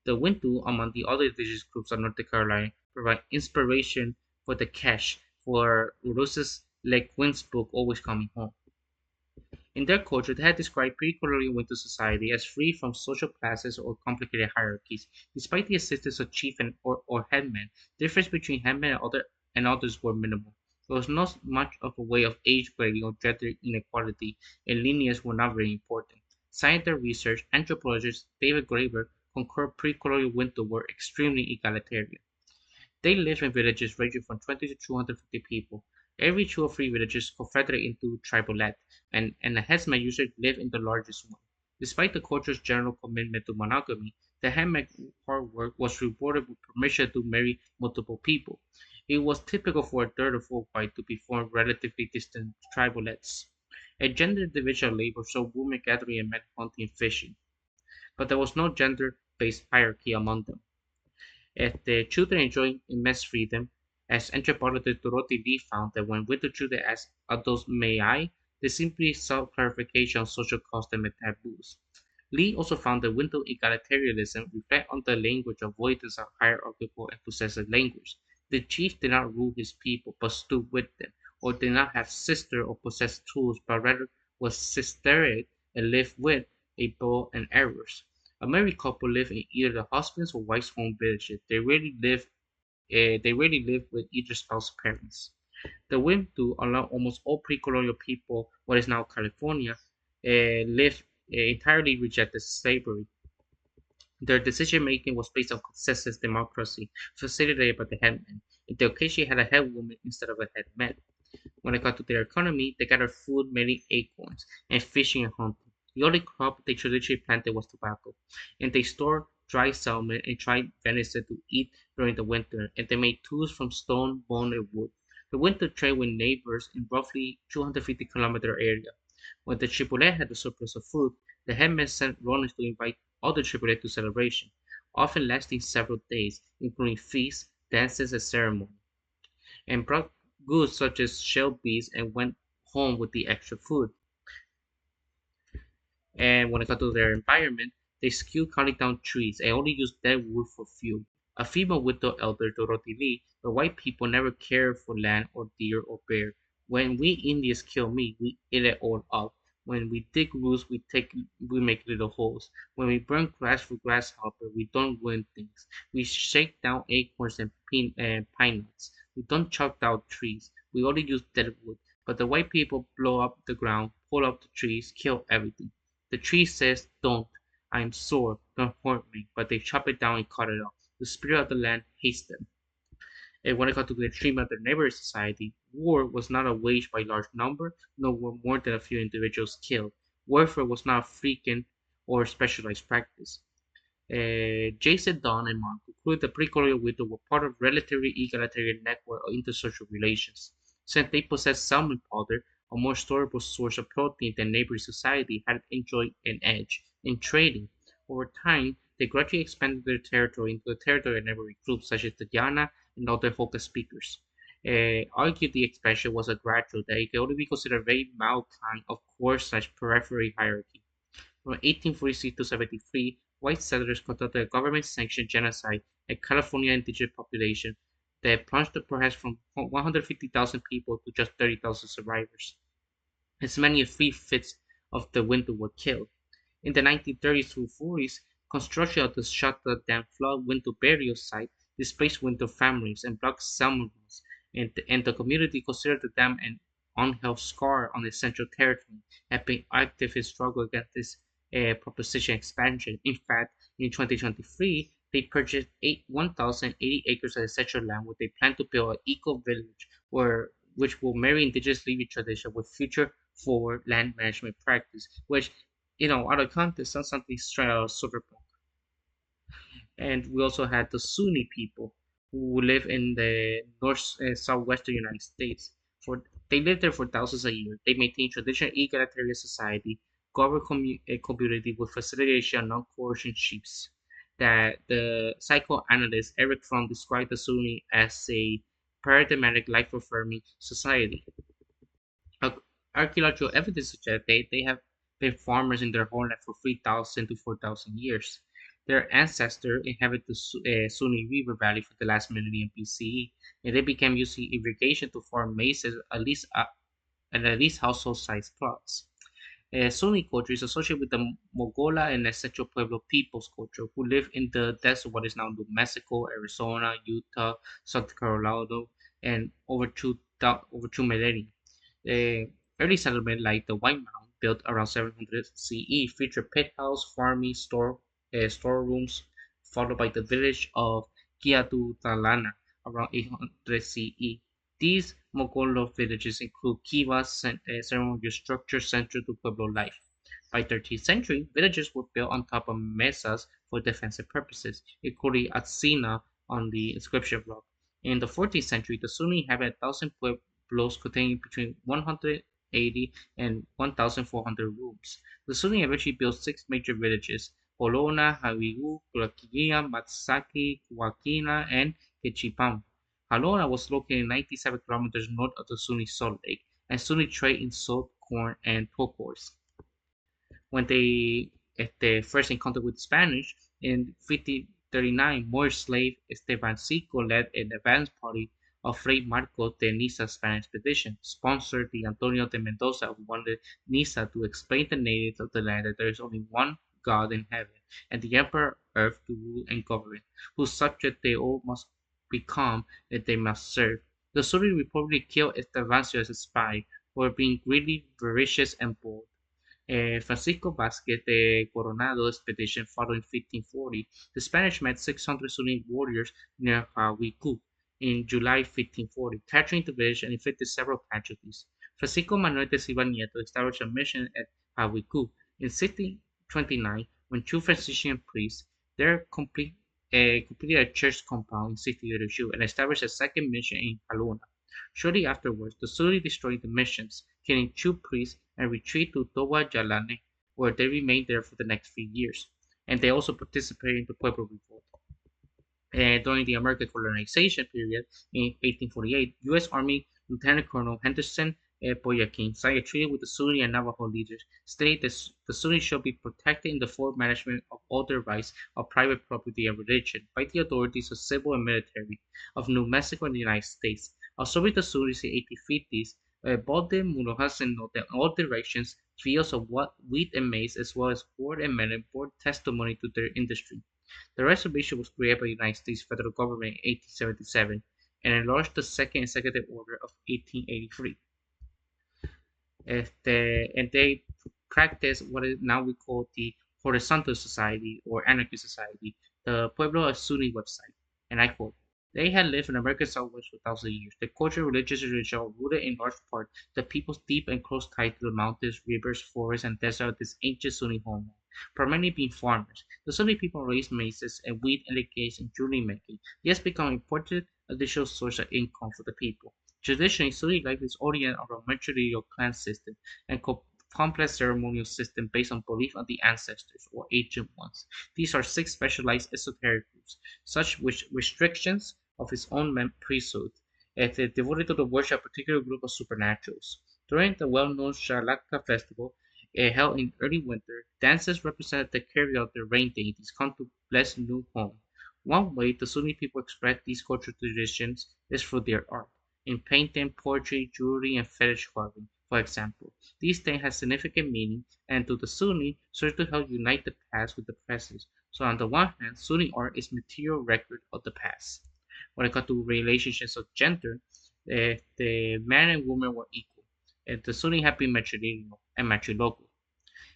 The Wintu, among the other indigenous groups of North Carolina, provide inspiration for the cache for Urusa's Lake Wind's book Always Coming Home. In their culture, they had described pre-colonial Wintu society as free from social classes or complicated hierarchies. Despite the assistance of chief or headmen, difference between headmen and others were minimal. There was not much of a way of age grading or gender inequality, and lineages were not very important. Scientific research, anthropologist David Graeber concurred pre-colonial Wintu were extremely egalitarian. They live in villages ranging from 20 to 250 people. Every 2 or 3 villages confederate into tribalette, and the headsmen usually live in the largest one. Despite the culture's general commitment to monogamy, the headman's hard work was rewarded with permission to marry multiple people. It was typical for a third or fourth wife to be from relatively distant tribalettes. A gender division of labor saw women gathering and men hunting and fishing, but there was no gender-based hierarchy among them. If the children enjoy immense freedom, as anthropologist Dorothy Lee found that when widow children ask adults "may I," they simply sought clarification on social customs and taboos. Lee also found that widow egalitarianism reflected on the language avoidance of hierarchical and possessive language. The chief did not rule his people, but stood with them, or did not have sister or possess tools, but rather was sisterate and lived with a bow and arrows. A married couple live in either the husband's or wife's home villages. They rarely live with either spouse's parents. The Wintu, unlike almost all pre-colonial people, what is now California, entirely rejected slavery. Their decision-making was based on consensus democracy, facilitated by the headman. In the occasion, had a headwoman instead of a headman. When it got to their economy, they gathered food mainly acorns and fishing and hunting. The only crop they traditionally planted was tobacco, and they stored dried salmon and dried venison to eat during the winter, and they made tools from stone, bone, and wood. The winter trade with neighbors in roughly 250-kilometer area. When the Tripoli had a surplus of food, the headmen sent runners to invite other Tripoli to celebration, often lasting several days, including feasts, dances, and ceremony, and brought goods such as shelled bees and went home with the extra food. And when it comes to their environment, they skewed cutting down trees and only used dead wood for fuel. A female widow elder Dorothy, the white people never cared for land or deer or bear. When we Indians kill meat, we eat it all up. When we dig roots, we make little holes. When we burn grass for grasshopper, we don't ruin things. We shake down acorns and pine nuts. We don't chop down trees. We only use dead wood. But the white people blow up the ground, pull up the trees, kill everything. The tree says, "Don't. I am sore. Don't hurt me." But they chop it down and cut it off. The spirit of the land hates them. And when it comes to the extreme of their neighborhood society, war was not waged by large number, nor more than a few individuals killed. Warfare was not a frequent or specialized practice. Jason, Don, and Mark concluded the pre-colonial widow were part of relatively egalitarian network of intersocial relations. Since they possessed salmon powder, a more storable source of protein than neighboring society had enjoyed an edge in trading. Over time, they gradually expanded their territory into the territory of neighboring groups such as the Yana and other Hoka speakers. Argued the expansion was a gradual that it could only be considered a very mild kind of core/periphery hierarchy. From 1846 to 73, white settlers conducted a government-sanctioned genocide at California indigenous population that plunged the perhaps from 150,000 people to just 30,000 survivors. As many as three-fifths of the winter were killed. In the 1930s through 40s, construction of the Saitta Dam flood winter burial site displaced winter families and blocked salmon runs, and the community considered the dam an unhealth scar on its central territory, and been active in struggle against this proposition expansion. In fact, in 2023, they purchased 1,080 acres of ancestral land where they plan to build an eco-village which will marry indigenous living tradition with future forward land management practice, which, out of context, sounds something straight out of cyberpunk. And we also had the Zuni people who live in the southwestern United States. For They lived there for thousands of years. They maintain traditional egalitarian society, govern a community with facilitation of non-coercion chiefs. That the psychoanalyst Eric Fromm described the Zuni as a paradigmatic life-affirming society. Ar- Archaeological evidence suggests they have been farmers in their homeland for 3,000 to 4,000 years. Their ancestors inhabited the Zuni River Valley for the last millennium BCE, and they began using irrigation to farm maize at least household-sized plots. Zuni culture is associated with the Mogola and essential Pueblo peoples culture, who live in the desert, what is now New Mexico, Arizona, Utah, South Carolina, and over 2 millennia. The early settlement, like the White Mound, built around 700 CE, featured pit house, farming, storerooms, followed by the village of Talana around 800 CE. These Mogolo villages include kivas, ceremonial structures central to Pueblo life. By 13th century, villages were built on top of mesas for defensive purposes, including Atsina on the inscription rock. In the 14th century, the Sunni inhabited 1,000 pueblos containing between 180 and 1,400 rooms. The Sunni eventually built six major villages: Polona, Hawigu, Kulakia, Matsaki, Kuakina, and Quechipam. Halona was located 97 kilometers north of the Sunni Salt Lake, and Sunni trade in salt, corn, and turquoise. When they at their first encounter with Spanish in 1539, Moorish slave Estebancico led an advance party of Fray Marcos de Niza's Spanish expedition, sponsored the Antonio de Mendoza, who wanted Niza to explain to the natives of the land that there is only one God in heaven, and the Emperor Earth to rule and govern, whose subject they all must become and they must serve. The Sunni reportedly killed Estebancio as a spy for being greedy, voracious, and bold. Francisco Vázquez de Coronado expedition following 1540, the Spanish met 600 Sunni warriors near Hawiku. in July 1540, capturing the village and inflicted several casualties. Francisco Manuel de Silva Nieto established a mission at Pahuicu. In 1629, when two Franciscan priests there completed a church compound in 1682 and established a second mission in Laguna. Shortly afterwards, the Zuni destroyed the missions, killing two priests, and retreated to Towa Yalane, where they remained there for the next 3 years. And they also participated in the Pueblo Revolt. During the American colonization period in 1848, U.S. Army Lieutenant Colonel Henderson Boyakin signed a treaty with the Zuni and Navajo leaders, stating that the Zuni shall be protected in the full management of all their rights of private property and religion by the authorities of civil and military of New Mexico and the United States. Also with the Zunis in the 1850s, Balde Murojas noted in all directions fields of wheat and maize as well as corn and melon bore testimony to their industry. The reservation was created by the United States federal government in 1877 and enlarged the Second Executive Order of 1883. And they practice what is now we call the Horizontal Society or Anarchist Society, the Pueblo Zuni website. And I quote, they had lived in American Southwest for thousands of years. Their culture, religious, and tradition are rooted in large part the people's deep and close ties to the mountains, rivers, forests, and deserts of this ancient Zuni homeland, primarily being farmers. The Zuni people raise maize and wheat and engage in jewelry making. This has become an important additional source of income for the people. Traditionally, Zuni life is oriented around matrilineal clan system and complex ceremonial system based on belief of the ancestors or ancient ones. These are six specialized esoteric groups, such with restrictions of his own priesthood, as they devoted to the worship of a particular group of supernaturals. During the well-known Shalaka festival, held in early winter, dancers represented the carry of their rain deities come to bless new home. One way the Sunni people express these cultural traditions is through their art, in painting, poetry, jewelry, and fetish carving, for example. These things have significant meaning, and to the Sunni, serve to help unite the past with the present. So on the one hand, Sunni art is material record of the past. When it comes to relationships of gender, the man and woman were equal. The Sunni have been matrilineal and matrilocal.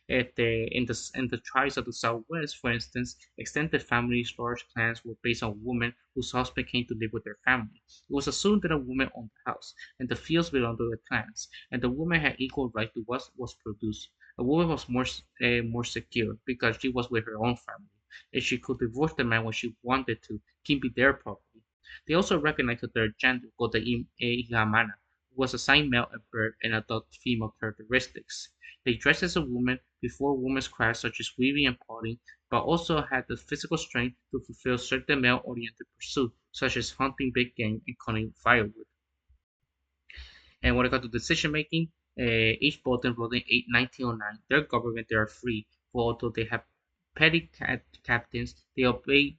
In the tribes of the Southwest, for instance, extended families, large clans were based on women whose husband came to live with their family. It was assumed that a woman owned the house, and the fields belonged to the clans, and the woman had equal right to what was produced. A woman was more secure because she was with her own family, and she could divorce the man when she wanted to, keeping their property. They also recognized that their gender, called the Ihamana, was assigned male at birth and adopted female characteristics. They dressed as a woman before women's crafts such as weaving and potting, but also had the physical strength to fulfill certain male-oriented pursuits such as hunting big game and cutting firewood. And when it comes to decision making, each Bolton wrote in 1909, their government they are free, for although they have petty captains, they obey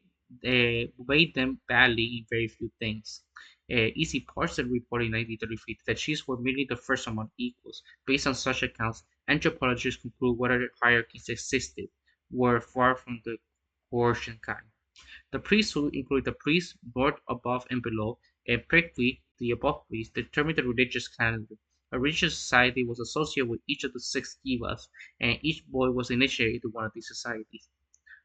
them badly in very few things. Easy Parson reported in 1933 that sheets were merely the first among equals. Based on such accounts, anthropologists conclude whether hierarchies existed were far from the coercion kind. The priesthood included the priest, lord above and below, and prickly, the above priest, determined the religious calendar. A religious society was associated with each of the six kivas, and each boy was initiated into one of these societies.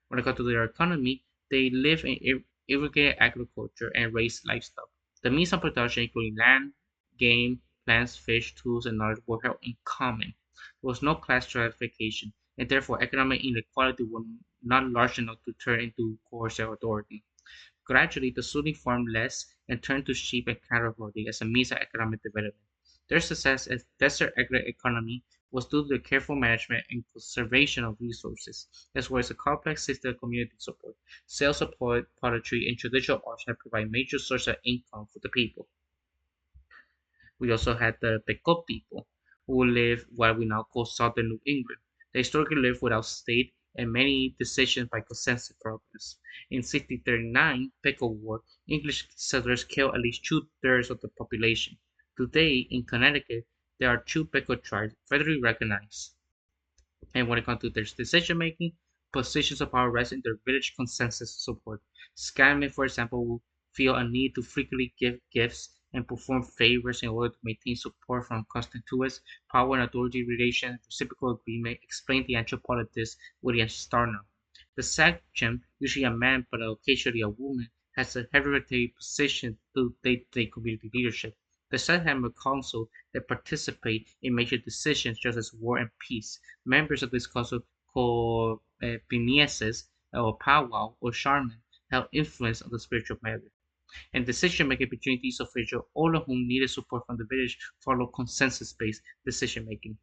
When it comes to their economy, they live in irrigated agriculture and raise livestock. The means of production, including land, game, plants, fish, tools, and knowledge, were held in common. There was no class stratification, and therefore economic inequality was not large enough to turn into coercive authority. Gradually, the Sunni farmed less and turned to sheep and cattle herding as a means of economic development. Their success as desert agri-economy was due to the careful management and conservation of resources, as well as a complex system of community support. Sales of pottery and traditional arts have provided major source of income for the people. We also had the Pequot people, who lived what we now call southern New England. They historically lived without state and many decisions by consensus progress. In 1639, Pequot War, English settlers killed at least two-thirds of the population. Today, in Connecticut, there are two Pequot tribes federally recognized. And when it comes to their decision making, positions of power rest in their village consensus support. Skymen, for example, will feel a need to frequently give gifts and perform favors in order to maintain support from constituents. Power and authority relations, reciprocal agreement explain the anthropologist William Starner. The sachem, usually a man but occasionally a woman, has a hereditary position to day-to-day community leadership. The Saitta Council that participate in major decisions such as war and peace. Members of this council, called Pinieses or Powwow or Charmin, have influence on the spiritual matter. And decision making between these officials, all of whom needed support from the village, follow consensus based decision making.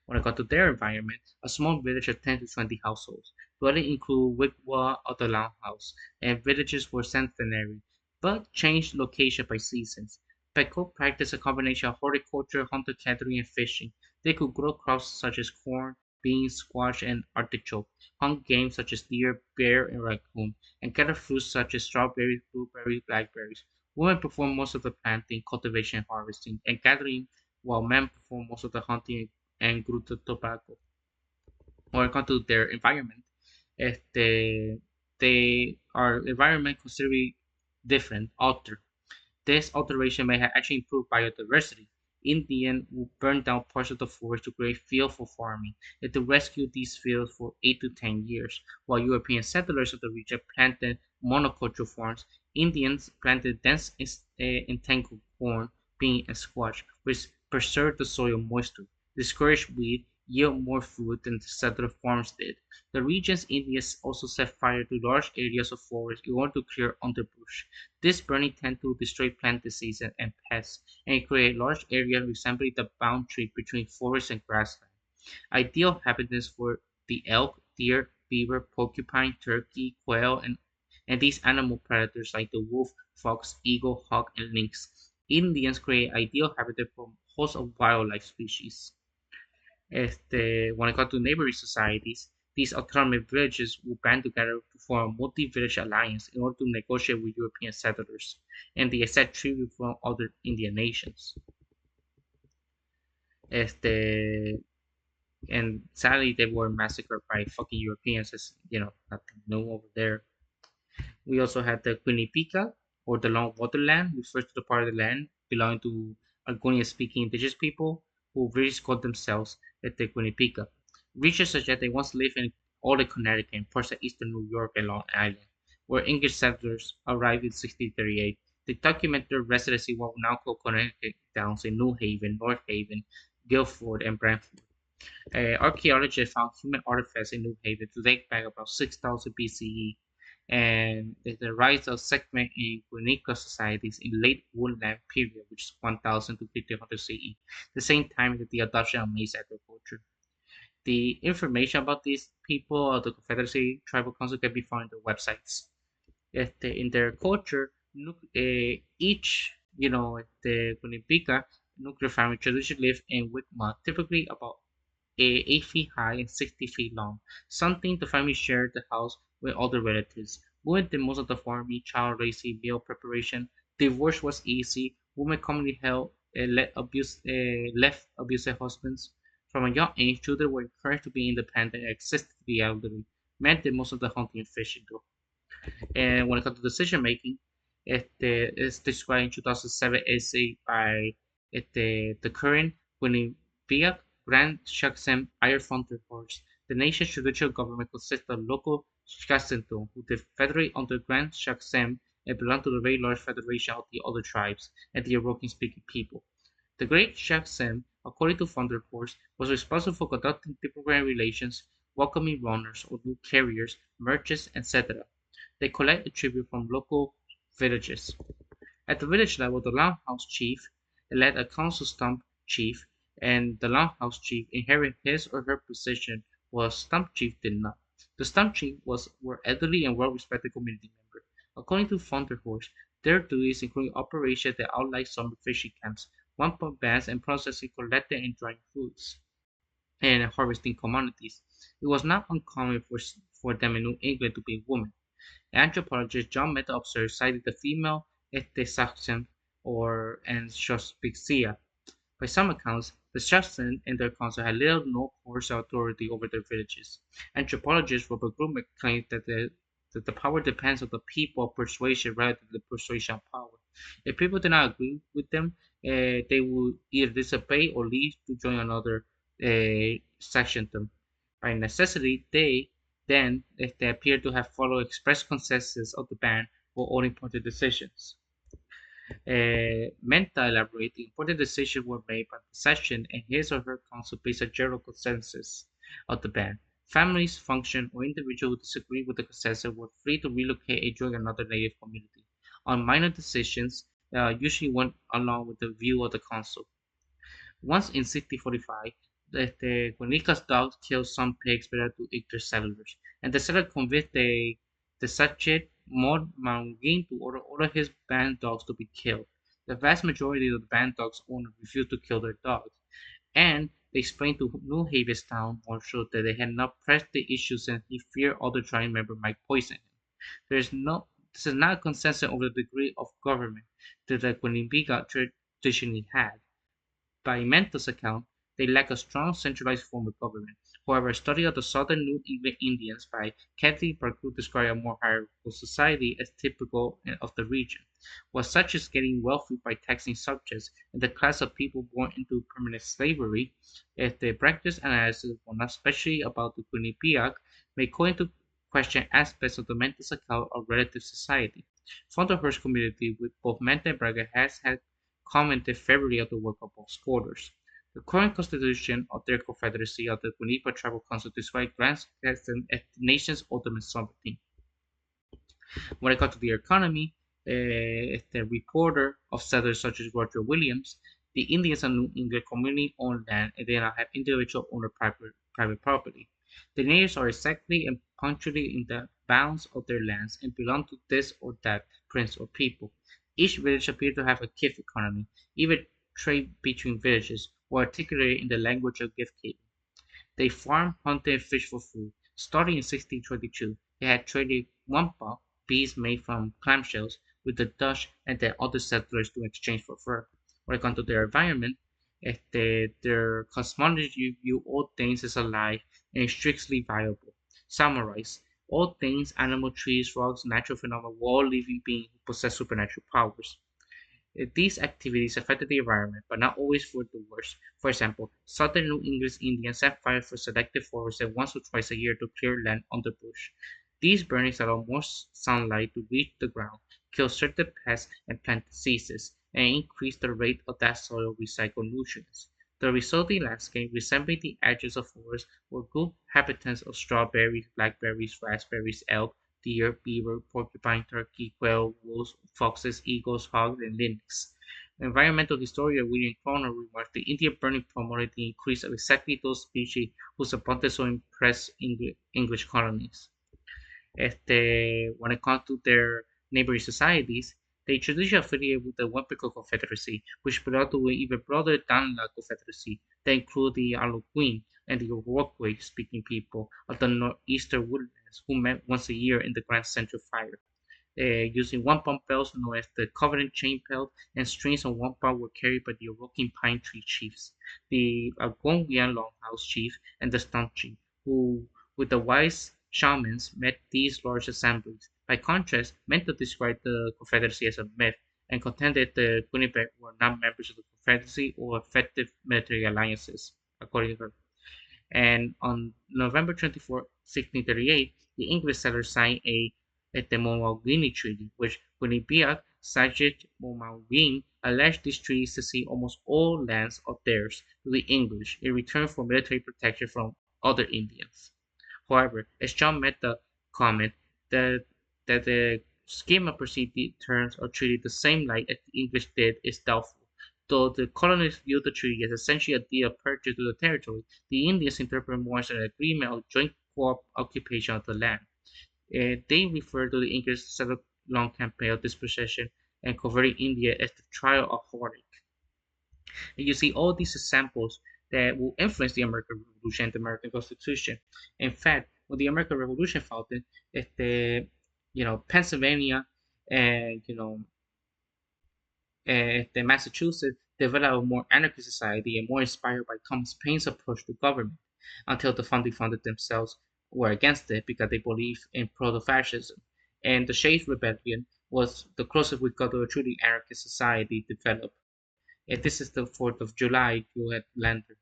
When I got to their environment, a small village of 10 to 20 households. Dwellings include wigwam of the longhouse, and villages were centenary, but changed location by seasons. Pequot practiced a combination of horticulture, hunter-gathering, and fishing. They could grow crops such as corn, beans, squash, and artichoke, hunt game such as deer, bear, and raccoon, and gather fruits such as strawberries, blueberries, blackberries. Women perform most of the planting, cultivation, harvesting, and gathering, while men perform most of the hunting and grew the tobacco. When it comes to their environment, este, they are environment considerably different, altered. This alteration may have actually improved biodiversity. Indians would burn down parts of the forest to create fields for farming and to rescue these fields for 8 to 10 years. While European settlers of the region planted monoculture farms, Indians planted dense entangled corn, bean, and squash, which preserved the soil moisture, discouraged weed, yield more food than the settler farms did. The region's Indians also set fire to large areas of forest in order to clear underbrush. This burning tends to destroy plant diseases and pests, and create large areas resembling the boundary between forest and grassland. Ideal habitats for the elk, deer, beaver, porcupine, turkey, quail, and these animal predators like the wolf, fox, eagle, hawk, and lynx. Indians create ideal habitat for a host of wildlife species. When it comes to neighboring societies, these autonomous villages will band together to form a multi-village alliance in order to negotiate with European settlers, and they accept tribute from other Indian nations. Este, and sadly, they were massacred by fucking Europeans, as nothing new over there. We also had the Quinnipiac, or the Long Waterland, refers to the part of the land belonging to Algonquian-speaking indigenous people who British called themselves the Quinnipiac. Research suggests they once lived in all of Connecticut and parts of eastern New York and Long Island, where English settlers arrived in 1638. They document their residency in what we now call Connecticut towns in New Haven, North Haven, Guilford, and Brantford. Archaeologists found human artifacts in New Haven to date back about 6000 BCE, and the rise of segment in Quinico societies in late woodland period, which is 1000 to 1500 CE, the same time that the adoption of maize agriculture. The information about these people of the Confederacy Tribal Council can be found in their websites. In their culture, each, the Quinipica nuclear family traditionally live in wigwam, typically about 8 feet high and 60 feet long, something the family shared the house with other relatives. Women did most of the farming, child raising, meal preparation. Divorce was easy. Women commonly left abusive husbands. From a young age, children were encouraged to be independent and assist the elderly. Men did most of the hunting and fishing, though. And when it comes to decision making, it's described in 2007 essay by the current Quinnipiac Grand Shaksem Iron Thunderhorse. The nation's judicial government consists of local Shaksentum, who federate under Grand Shaksem and belong to the very large federation of the other tribes and the Orokin-speaking people. The Great Shaksem, according to Thunderhorse, was responsible for conducting diplomatic relations, welcoming runners or new carriers, merchants, etc. They collect the tribute from local villages. At the village level, the Longhouse chief elect a council stump chief, and the Longhouse chief inherit his or her position, while stump chief did not. The stump chief were elderly and well-respected community members. According to Thunderhorse, their duties include operations that outline summer fishing camps, one-pump bands, and processing, collecting, and drying foods, and harvesting commodities. It was not uncommon for them in New England to be women. Anthropologist John Menta observed cited the female Saxon or and Shospixia. By some accounts, the Saxons and their council had little or no coercive authority over their villages. Anthropologist Robert Grumman claimed that the power depends on the people of persuasion rather than the persuasion of power. If people did not agree with them, they would either disobey or leave to join another section. By necessity, they then, if they appear to have followed express consensus of the band, for all important decisions. Menta elaborated the important decisions were made by the session and his or her council based on general consensus of the band. Families, function, or individuals who disagreed with the consensus were free to relocate and join another native community. On minor decisions, usually went along with the view of the council. Once in 1645, when Nicas dogs killed some pigs better to eat their settlers, and the settler convinced the Sachet Montmagin to order all of his band dogs to be killed. The vast majority of the band dogs owners refused to kill their dogs, and they explained to New Havenstown Marshal that they had not pressed the issue since he feared other tribe members might poison him. There is no This is not a consensus over the degree of government that the Quinnipiac traditionally had. By Menta's account, they lack a strong centralized form of government. However, a study of the southern New England Indians by Kathleen described a more hierarchical society as typical of the region, was such as getting wealthy by taxing subjects, and the class of people born into permanent slavery, as the practice analysis, one especially about the Quinnipiac, may call into question aspects of the Menta's account of relative society. Thunderhorse community with both Menta and Bragdon has had commented favorably of the work of both scholars. The current constitution of their confederacy of the Quinnipiac Tribal Council describes Grand as the nation's ultimate sovereignty. When it comes to the economy, the reporter of settlers such as Roger Williams, the Indians and New England community owned land and they now have individual owner private property. The natives are exactly and punctually in the bounds of their lands and belong to this or that prince or people. Each village appears to have a gift economy, even trade between villages, or articulated in the language of gift giving. They farmed, hunted, and fished for food. Starting in 1622, they had traded wampa, beads made from clamshells, with the Dutch and their other settlers to exchange for fur. When it comes to their environment, their cosmology view all things as alive and strictly viable. Summarize all things, animal, trees, rocks, natural phenomena, all living beings who possess supernatural powers. These activities affected the environment, but not always for the worse. For example, southern New England Indians set fire for selective forests once or twice a year to clear land underbrush. These burnings allow more sunlight to reach the ground, kill certain pests and plant diseases, and increase the rate of that soil recycle nutrients. The resulting landscape, resembling the edges of forests, were good habitats of strawberries, blackberries, raspberries, elk, deer, beaver, porcupine, turkey, quail, wolves, foxes, eagles, hogs, and lynx. Environmental historian William Cronon remarked the Indian burning promoted the increase of exactly those species whose abundance so impressed English colonists. When it comes to their neighboring societies, they traditionally affiliate with the Wempico Confederacy, which belonged to an even broader Danla Confederacy that included the Algonquin and the Iroquois-speaking people of the northeastern woodlands who met once a year in the Grand Central Fire. Using wampum bells known as the Covenant Chain Belt, and strings of wampum were carried by the Iroquois Pine Tree Chiefs, the Algonquian Longhouse Chief, and the Stump Chief, who, with the wise shamans, met these large assemblies. By contrast, Menta described the Confederacy as a myth and contended the Quinnipiac were not members of the Confederacy or effective military alliances, according to her. And on November 24, 1638, the English settlers signed the Montmagny Treaty, which Quinnipiac, Saget Montmagny, alleged these treaties to cede almost all lands of theirs to the English in return for military protection from other Indians. However, as John Menta commented, that, that the schema perceived the terms of treaty the same light as the English did is doubtful. Though the colonists viewed the treaty as essentially a deal of purchase of the territory, the Indians interpreted more as an agreement of joint occupation of the land. They refer to the English settler-long campaign of dispossession and converting India as the trial of heartache. And you see all these examples that will influence the American Revolution and the American Constitution. In fact, when the American Revolution founded, the Pennsylvania and the Massachusetts developed a more anarchist society and more inspired by Thomas Paine's approach to government, until the founding fathers themselves were against it because they believed in proto-fascism. And the Shades Rebellion was the closest we got to a truly anarchist society developed. And this is the 4th of July, you had landed.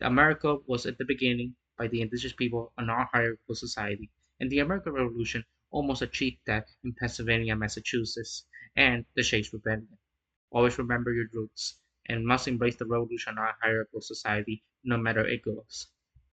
America was at the beginning, by the indigenous people, a non-hierarchical society, and the American Revolution almost achieved that in Pennsylvania, Massachusetts, and the Shays Rebellion. Always remember your roots and must embrace the revolution in our hierarchical society, no matter it goes.